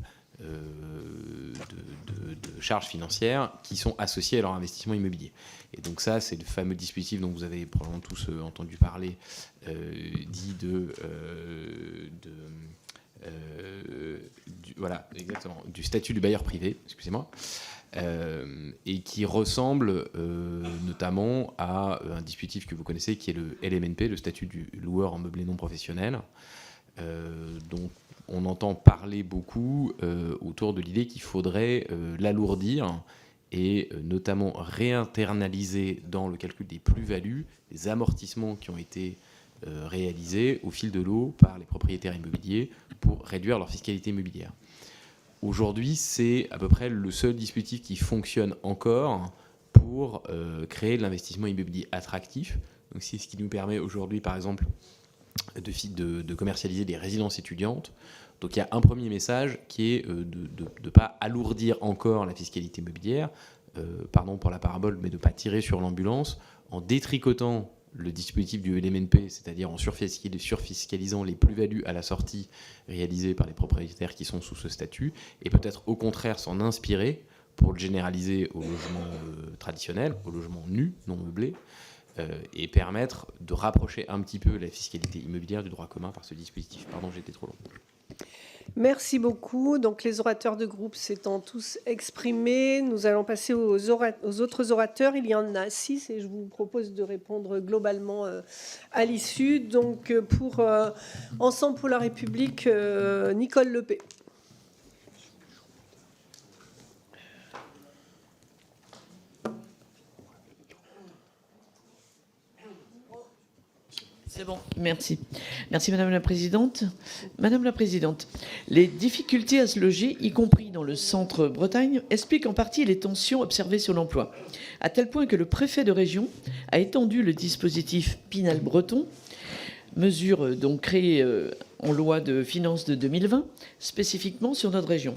charges financières qui sont associées à leur investissement immobilier. Et donc ça, c'est le fameux dispositif dont vous avez probablement tous entendu parler, dit voilà, exactement, du statut du bailleur privé, excusez-moi. Et qui ressemble notamment à un dispositif que vous connaissez qui est le LMNP, le statut du loueur en meublé non professionnel, dont on entend parler beaucoup autour de l'idée qu'il faudrait l'alourdir et notamment réinternaliser dans le calcul des plus-values les amortissements qui ont été réalisés au fil de l'eau par les propriétaires immobiliers pour réduire leur fiscalité immobilière. Aujourd'hui, c'est à peu près le seul dispositif qui fonctionne encore pour créer de l'investissement immobilier attractif. Donc, c'est ce qui nous permet aujourd'hui, par exemple, de commercialiser des résidences étudiantes. Donc, il y a un premier message qui est de ne pas alourdir encore la fiscalité immobilière, pardon pour la parabole, mais de ne pas tirer sur l'ambulance en détricotant le dispositif du LMNP, c'est-à-dire en surfiscalisant les plus-values à la sortie réalisées par les propriétaires qui sont sous ce statut, et peut-être au contraire s'en inspirer pour le généraliser au logement traditionnel, au logement nu, non meublé, et permettre de rapprocher un petit peu la fiscalité immobilière du droit commun par ce dispositif. Pardon, j'ai été trop long. Merci beaucoup. Donc, les orateurs de groupe s'étant tous exprimés, nous allons passer aux autres orateurs. Il y en a 6 et je vous propose de répondre globalement à l'issue. Donc, pour Ensemble pour la République, Nicole Lepay. C'est bon, merci. Merci Madame la Présidente. Madame la Présidente, les difficultés à se loger, y compris dans le centre Bretagne, expliquent en partie les tensions observées sur l'emploi, à tel point que le préfet de région a étendu le dispositif Pinel Breton, mesure donc créée en loi de finances de 2020, spécifiquement sur notre région.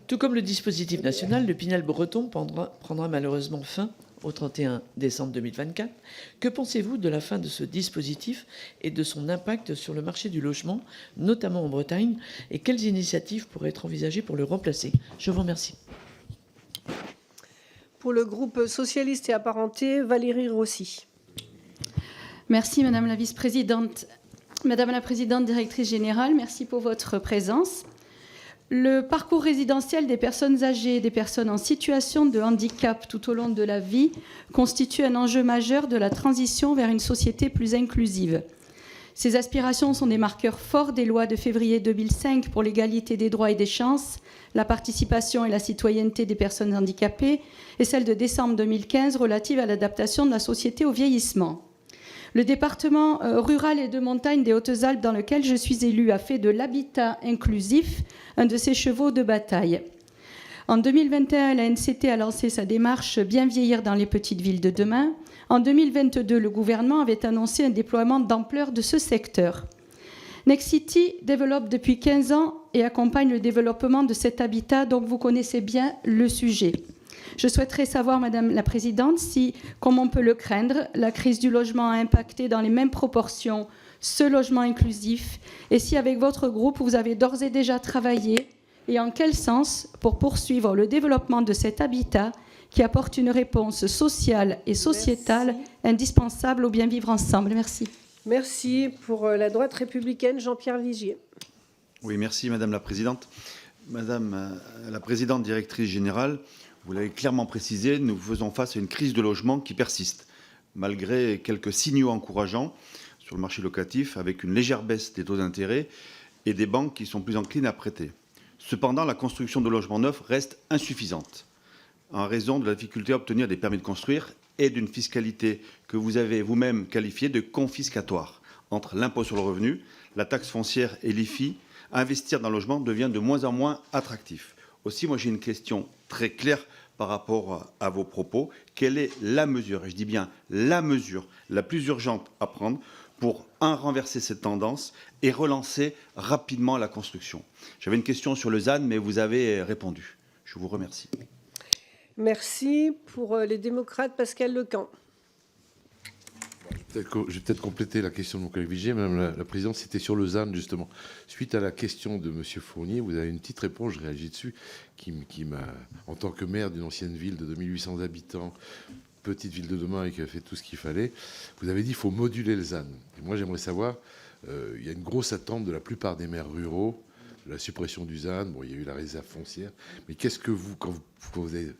Tout comme le dispositif national, le Pinel Breton prendra malheureusement fin au 31 décembre 2024. Que pensez-vous de la fin de ce dispositif et de son impact sur le marché du logement, notamment en Bretagne, et quelles initiatives pourraient être envisagées pour le remplacer? Je vous remercie. Pour le groupe socialiste et apparenté, Valérie Rossi. Merci Madame la Vice-présidente. Madame la Présidente, Directrice Générale, merci pour votre présence. Le parcours résidentiel des personnes âgées et des personnes en situation de handicap tout au long de la vie constitue un enjeu majeur de la transition vers une société plus inclusive. Ces aspirations sont des marqueurs forts des lois de février 2005 pour l'égalité des droits et des chances, la participation et la citoyenneté des personnes handicapées et celle de décembre 2015 relative à l'adaptation de la société au vieillissement. Le département rural et de montagne des Hautes-Alpes dans lequel je suis élue a fait de l'habitat inclusif un de ses chevaux de bataille. En 2021, la NCT a lancé sa démarche Bien vieillir dans les petites villes de demain. En 2022, le gouvernement avait annoncé un déploiement d'ampleur de ce secteur. Nexity développe depuis 15 ans et accompagne le développement de cet habitat, donc vous connaissez bien le sujet. Je souhaiterais savoir, Madame la Présidente, si, comme on peut le craindre, la crise du logement a impacté dans les mêmes proportions ce logement inclusif et si, avec votre groupe, vous avez d'ores et déjà travaillé et en quel sens pour poursuivre le développement de cet habitat qui apporte une réponse sociale et sociétale indispensable au bien vivre ensemble. Merci. Merci. Pour la droite républicaine, Jean-Pierre Vigier. Oui, merci Madame la Présidente. Madame la Présidente Directrice Générale, vous l'avez clairement précisé, nous faisons face à une crise de logement qui persiste, malgré quelques signaux encourageants sur le marché locatif, avec une légère baisse des taux d'intérêt et des banques qui sont plus enclines à prêter. Cependant, la construction de logements neufs reste insuffisante, en raison de la difficulté à obtenir des permis de construire et d'une fiscalité que vous avez vous-même qualifiée de confiscatoire. Entre l'impôt sur le revenu, la taxe foncière et l'IFI, investir dans le logement devient de moins en moins attractif. Aussi, moi j'ai une question très claire par rapport à vos propos. Quelle est la mesure, et je dis bien la mesure, la plus urgente à prendre pour, renverser cette tendance et relancer rapidement la construction? J'avais une question sur le ZAN, mais vous avez répondu. Je vous remercie. Merci. Pour les démocrates, Pascal Lecamp. Je vais peut-être compléter la question de mon collègue Vigier. Madame la Présidente, c'était sur le ZAN, justement. Suite à la question de M. Fournier, vous avez une petite réponse, je réagis dessus, qui m'a, en tant que maire d'une ancienne ville de 2800 habitants, petite ville de demain et qui a fait tout ce qu'il fallait, vous avez dit qu'il faut moduler le ZAN. Et moi, j'aimerais savoir, il y a une grosse attente de la plupart des maires ruraux, de la suppression du ZAN. Bon, il y a eu la réserve foncière. Mais qu'est-ce que vous, quand vous avez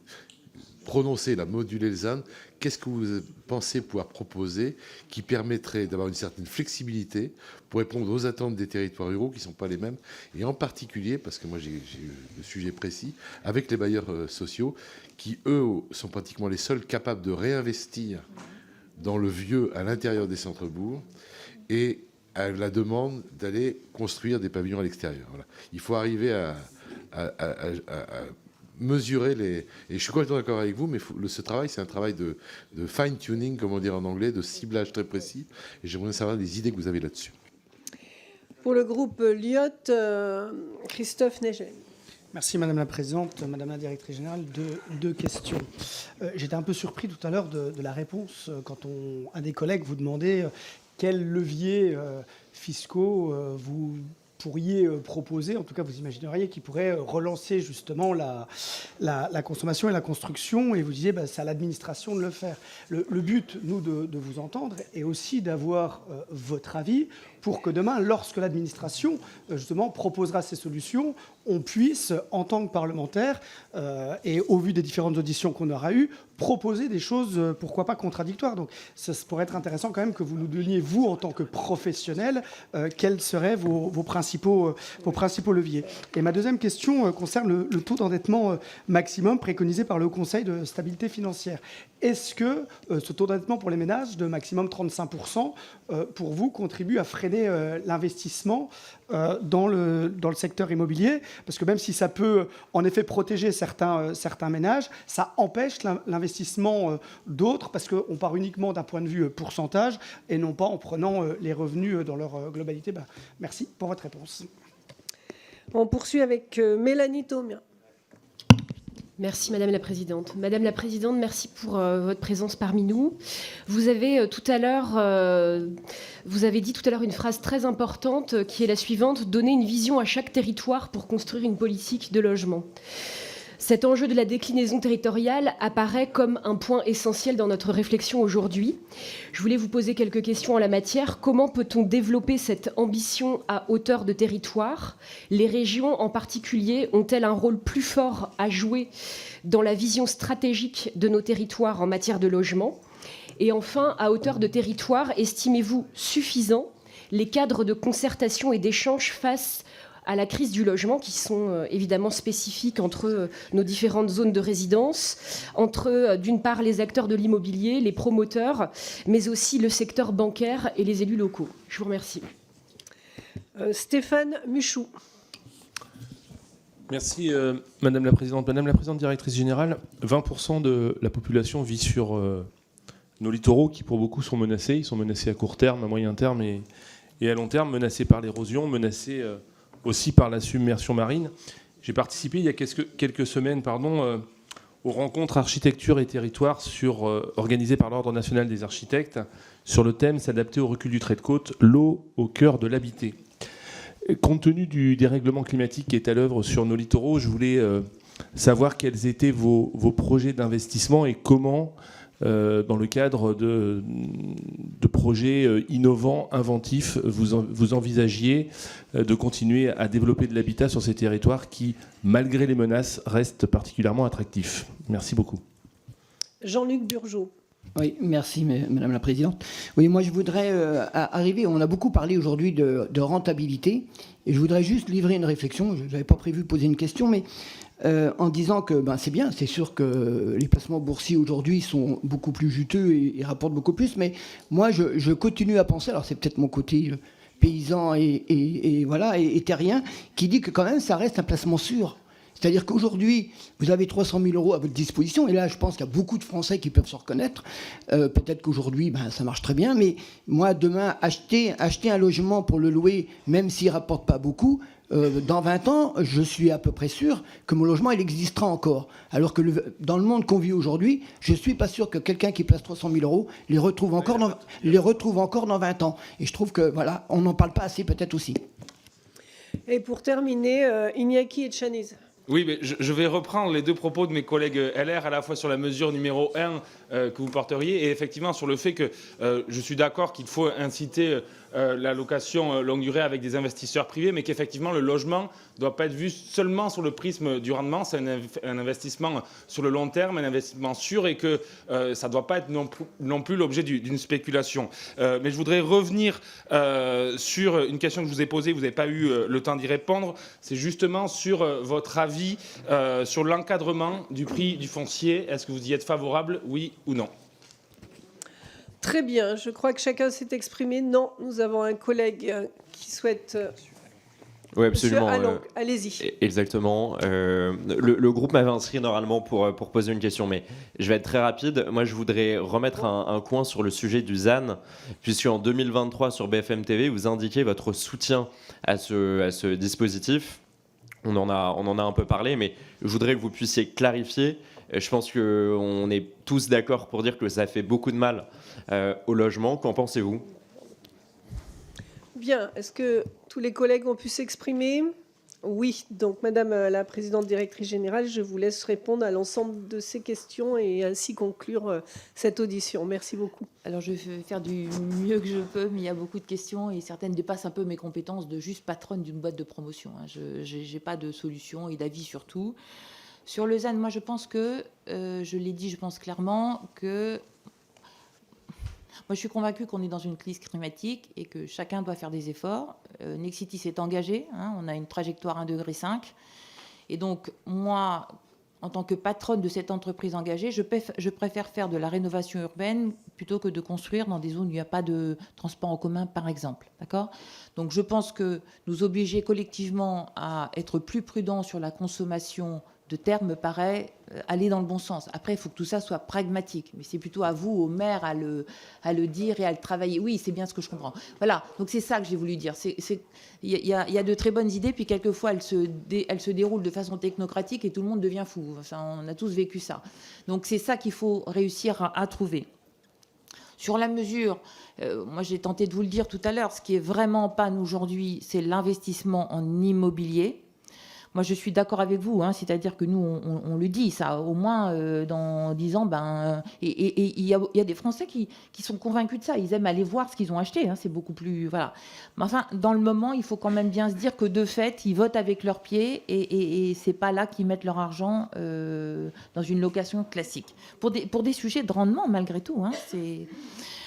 prononcé la moduler le ZAN, qu'est-ce que vous pensez pouvoir proposer qui permettrait d'avoir une certaine flexibilité pour répondre aux attentes des territoires ruraux qui ne sont pas les mêmes, et en particulier, parce que moi j'ai le sujet précis, avec les bailleurs sociaux qui, eux, sont pratiquement les seuls capables de réinvestir dans le vieux à l'intérieur des centres-bourgs et à la demande d'aller construire des pavillons à l'extérieur. Voilà. Il faut arriver à mesurer les... Et je suis complètement d'accord avec vous, mais ce travail, c'est un travail de fine-tuning, comme on dit en anglais, de ciblage très précis. Et j'aimerais savoir les idées que vous avez là-dessus. Pour le groupe Lyot, Christophe Négel. Merci Madame la Présidente, Madame la Directrice Générale. Deux questions. J'étais un peu surpris tout à l'heure de la réponse quand un des collègues vous demandait quels leviers fiscaux vous pourriez proposer, en tout cas vous imagineriez, qui pourrait relancer justement la consommation et la construction, et vous disiez c'est à l'administration de le faire. Le but, nous, de vous entendre, est aussi d'avoir votre avis pour que demain, lorsque l'administration, justement, proposera ces solutions, on puisse, en tant que parlementaire, et au vu des différentes auditions qu'on aura eues, proposer des choses, pourquoi pas contradictoires. Donc, ça pourrait être intéressant quand même que vous nous donniez, vous, en tant que professionnel, quels seraient vos principaux leviers. Et ma deuxième question concerne le taux d'endettement maximum préconisé par le Conseil de stabilité financière. Est-ce que ce taux d'endettement pour les ménages de maximum 35%, pour vous, contribue à freiner l'investissement dans le secteur immobilier? Parce que même si ça peut en effet protéger certains ménages, ça empêche l'investissement d'autres, parce qu'on part uniquement d'un point de vue pourcentage et non pas en prenant les revenus dans leur globalité. Merci pour votre réponse. On poursuit avec Mélanie Thomien. Merci Madame la Présidente. Madame la Présidente, merci pour votre présence parmi nous. Vous avez dit tout à l'heure une phrase très importante qui est la suivante: donner une vision à chaque territoire pour construire une politique de logement. Cet enjeu de la déclinaison territoriale apparaît comme un point essentiel dans notre réflexion aujourd'hui. Je voulais vous poser quelques questions en la matière. Comment peut-on développer cette ambition à hauteur de territoire? Les régions en particulier ont-elles un rôle plus fort à jouer dans la vision stratégique de nos territoires en matière de logement? Et enfin, à hauteur de territoire, estimez-vous suffisant les cadres de concertation et d'échange face à la crise du logement, qui sont évidemment spécifiques entre nos différentes zones de résidence, entre d'une part les acteurs de l'immobilier, les promoteurs, mais aussi le secteur bancaire et les élus locaux? Je vous remercie. Stéphane Muchou. Merci Madame la Présidente. Madame la Présidente directrice générale, 20% de la population vit sur nos littoraux qui pour beaucoup sont menacés. Ils sont menacés à court terme, à moyen terme et à long terme, menacés par l'érosion, menacés aussi par la submersion marine. J'ai participé il y a quelques semaines aux rencontres architecture et territoire organisées par l'Ordre national des architectes sur le thème « S'adapter au recul du trait de côte, l'eau au cœur de l'habité ». Compte tenu du dérèglement climatique qui est à l'œuvre sur nos littoraux, je voulais savoir quels étaient vos projets d'investissement et comment, dans le cadre de projets innovants, inventifs, vous envisagiez de continuer à développer de l'habitat sur ces territoires qui, malgré les menaces, restent particulièrement attractifs. Merci beaucoup. Jean-Luc Burgeot. Oui, merci Madame la Présidente. Oui, moi je voudrais arriver, on a beaucoup parlé aujourd'hui de rentabilité, et je voudrais juste livrer une réflexion. Je n'avais pas prévu poser une question, mais en disant que c'est bien, c'est sûr que les placements boursiers aujourd'hui sont beaucoup plus juteux et rapportent beaucoup plus, mais moi je continue à penser, alors c'est peut-être mon côté paysan et terrien, qui dit que quand même ça reste un placement sûr. C'est-à-dire qu'aujourd'hui, vous avez 300 000 euros à votre disposition, et là, je pense qu'il y a beaucoup de Français qui peuvent se reconnaître. Peut-être qu'aujourd'hui, ça marche très bien, mais moi, demain, acheter un logement pour le louer, même s'il ne rapporte pas beaucoup, dans 20 ans, je suis à peu près sûr que mon logement, il existera encore. Alors que dans le monde qu'on vit aujourd'hui, je ne suis pas sûr que quelqu'un qui place 300 000 euros les retrouve encore dans 20 ans. Et je trouve que, voilà, on n'en parle pas assez peut-être aussi. Et pour terminer, Iñaki Etchaniz. Oui, mais je vais reprendre les deux propos de mes collègues LR, à la fois sur la mesure numéro 1 que vous porteriez et effectivement sur le fait que je suis d'accord qu'il faut inciter la location longue durée avec des investisseurs privés, mais qu'effectivement le logement ne doit pas être vu seulement sur le prisme du rendement. C'est un investissement sur le long terme, un investissement sûr, et que ça ne doit pas être non plus l'objet d'une spéculation. Mais je voudrais revenir sur une question que je vous ai posée, vous n'avez pas eu le temps d'y répondre. C'est justement sur votre avis sur l'encadrement du prix du foncier. Est-ce que vous y êtes favorable, oui ou non? Très bien, je crois que chacun s'est exprimé. Non, nous avons un collègue qui souhaite... Oui, absolument. Allez-y. Exactement. Le groupe m'avait inscrit normalement pour poser une question, mais je vais être très rapide. Moi, je voudrais remettre un point sur le sujet du ZAN, puisque en 2023, sur BFM TV, vous indiquez votre soutien à ce dispositif. On en a un peu parlé, mais je voudrais que vous puissiez clarifier. Je pense qu'on est tous d'accord pour dire que ça fait beaucoup de mal au logement. Qu'en pensez-vous ? Bien. Est-ce que tous les collègues ont pu s'exprimer ? Oui. Donc, Madame la Présidente Directrice Générale, je vous laisse répondre à l'ensemble de ces questions et ainsi conclure cette audition. Merci beaucoup. Alors, je vais faire du mieux que je peux, mais il y a beaucoup de questions et certaines dépassent un peu mes compétences de juste patronne d'une boîte de promotion. Je n'ai pas de solution et d'avis sur tout. Sur le ZAN, moi, je pense que, je l'ai dit, je pense clairement que... Moi, je suis convaincue qu'on est dans une crise climatique et que chacun doit faire des efforts. Nexity s'est engagé, on a une trajectoire 1,5 degré. Et donc, moi, en tant que patronne de cette entreprise engagée, je préfère faire de la rénovation urbaine plutôt que de construire dans des zones où il n'y a pas de transport en commun, par exemple. D'accord ? Donc, je pense que nous obliger collectivement à être plus prudents sur la consommation de terre me paraît aller dans le bon sens. Après, il faut que tout ça soit pragmatique. Mais c'est plutôt à vous, aux maires, à le dire et à le travailler. Oui, c'est bien ce que je comprends. Voilà, donc c'est ça que j'ai voulu dire. Il y a de très bonnes idées, puis quelquefois, elles se déroulent de façon technocratique et tout le monde devient fou. Enfin, on a tous vécu ça. Donc c'est ça qu'il faut réussir à trouver. Sur la mesure, moi j'ai tenté de vous le dire tout à l'heure, ce qui est vraiment panne aujourd'hui, c'est l'investissement en immobilier. moi, je suis d'accord avec vous, hein, c'est-à-dire que nous, on le dit, ça, au moins dans 10 ans, et il y a des Français qui sont convaincus de ça. Ils aiment aller voir ce qu'ils ont acheté, hein, c'est beaucoup plus... Voilà. Mais enfin, dans le moment, il faut quand même bien se dire que de fait, ils votent avec leurs pieds et c'est pas là qu'ils mettent leur argent dans une location classique. Pour des sujets de rendement, malgré tout, hein, c'est...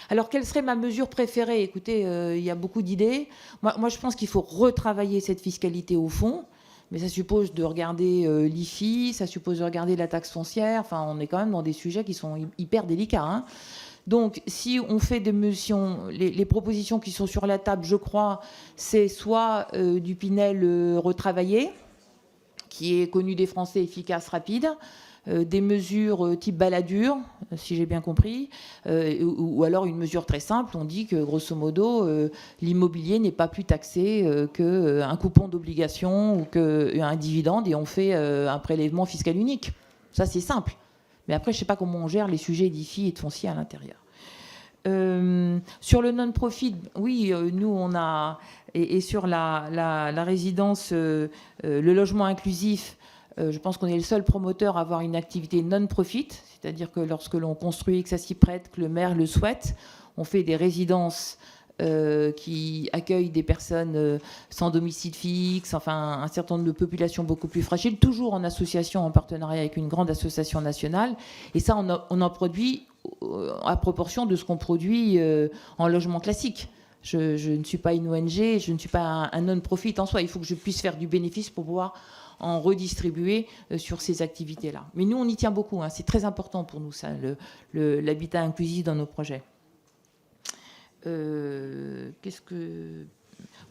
Alors, quelle serait ma mesure préférée? Écoutez, il y a beaucoup d'idées. Moi, je pense qu'il faut retravailler cette fiscalité au fond. Mais ça suppose de regarder l'IFI, ça suppose de regarder la taxe foncière. Enfin, on est quand même dans des sujets qui sont hyper délicats, hein. Donc, si on fait des mesures, les propositions qui sont sur la table, je crois, c'est soit du Pinel retravaillé, qui est connu des Français, efficace, rapide, des mesures type baladure, si j'ai bien compris, ou alors une mesure très simple, on dit que grosso modo, l'immobilier n'est pas plus taxé qu'un coupon d'obligation ou qu'un dividende, et on fait un prélèvement fiscal unique. Ça, c'est simple. Mais après, je ne sais pas comment on gère les sujets d'IFI et de foncier à l'intérieur. Sur le non-profit, oui, nous, on a... Et sur la résidence, le logement inclusif, je pense qu'on est le seul promoteur à avoir une activité non-profit, c'est-à-dire que lorsque l'on construit, que ça s'y prête, que le maire le souhaite, on fait des résidences qui accueillent des personnes sans domicile fixe, enfin un certain nombre de populations beaucoup plus fragiles, toujours en association, en partenariat avec une grande association nationale. Et ça, on en produit à proportion de ce qu'on produit en logement classique. Je ne suis pas une ONG, je ne suis pas un non-profit en soi. Il faut que je puisse faire du bénéfice pour pouvoir en redistribuer sur ces activités-là. Mais nous, on y tient beaucoup, hein. C'est très important pour nous, ça, l'habitat inclusif dans nos projets.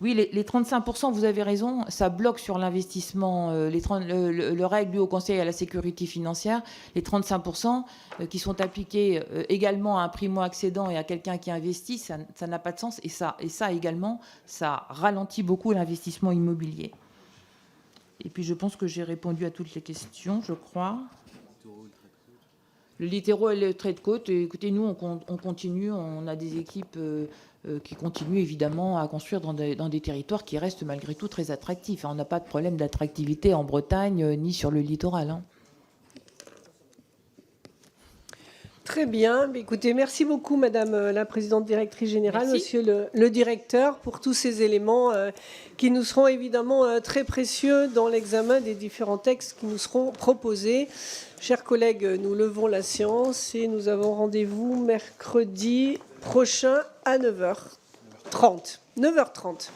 Oui, les 35%, vous avez raison, ça bloque sur l'investissement. Le règle due au Conseil à la sécurité financière, les 35% qui sont appliqués également à un primo-accédant et à quelqu'un qui investit, ça n'a pas de sens. Et ça également, ça ralentit beaucoup l'investissement immobilier. Et puis je pense que j'ai répondu à toutes les questions, je crois. Le littéro et le trait de côte, écoutez, nous, on continue, on a des équipes qui continuent évidemment à construire dans des territoires qui restent malgré tout très attractifs. On n'a pas de problème d'attractivité en Bretagne ni sur le littoral, hein. Très bien. Écoutez, merci beaucoup, Madame la Présidente Directrice Générale, Merci. Monsieur le Directeur, pour tous ces éléments qui nous seront évidemment très précieux dans l'examen des différents textes qui nous seront proposés. Chers collègues, nous levons la séance et nous avons rendez-vous mercredi prochain à 9h30. 9h30.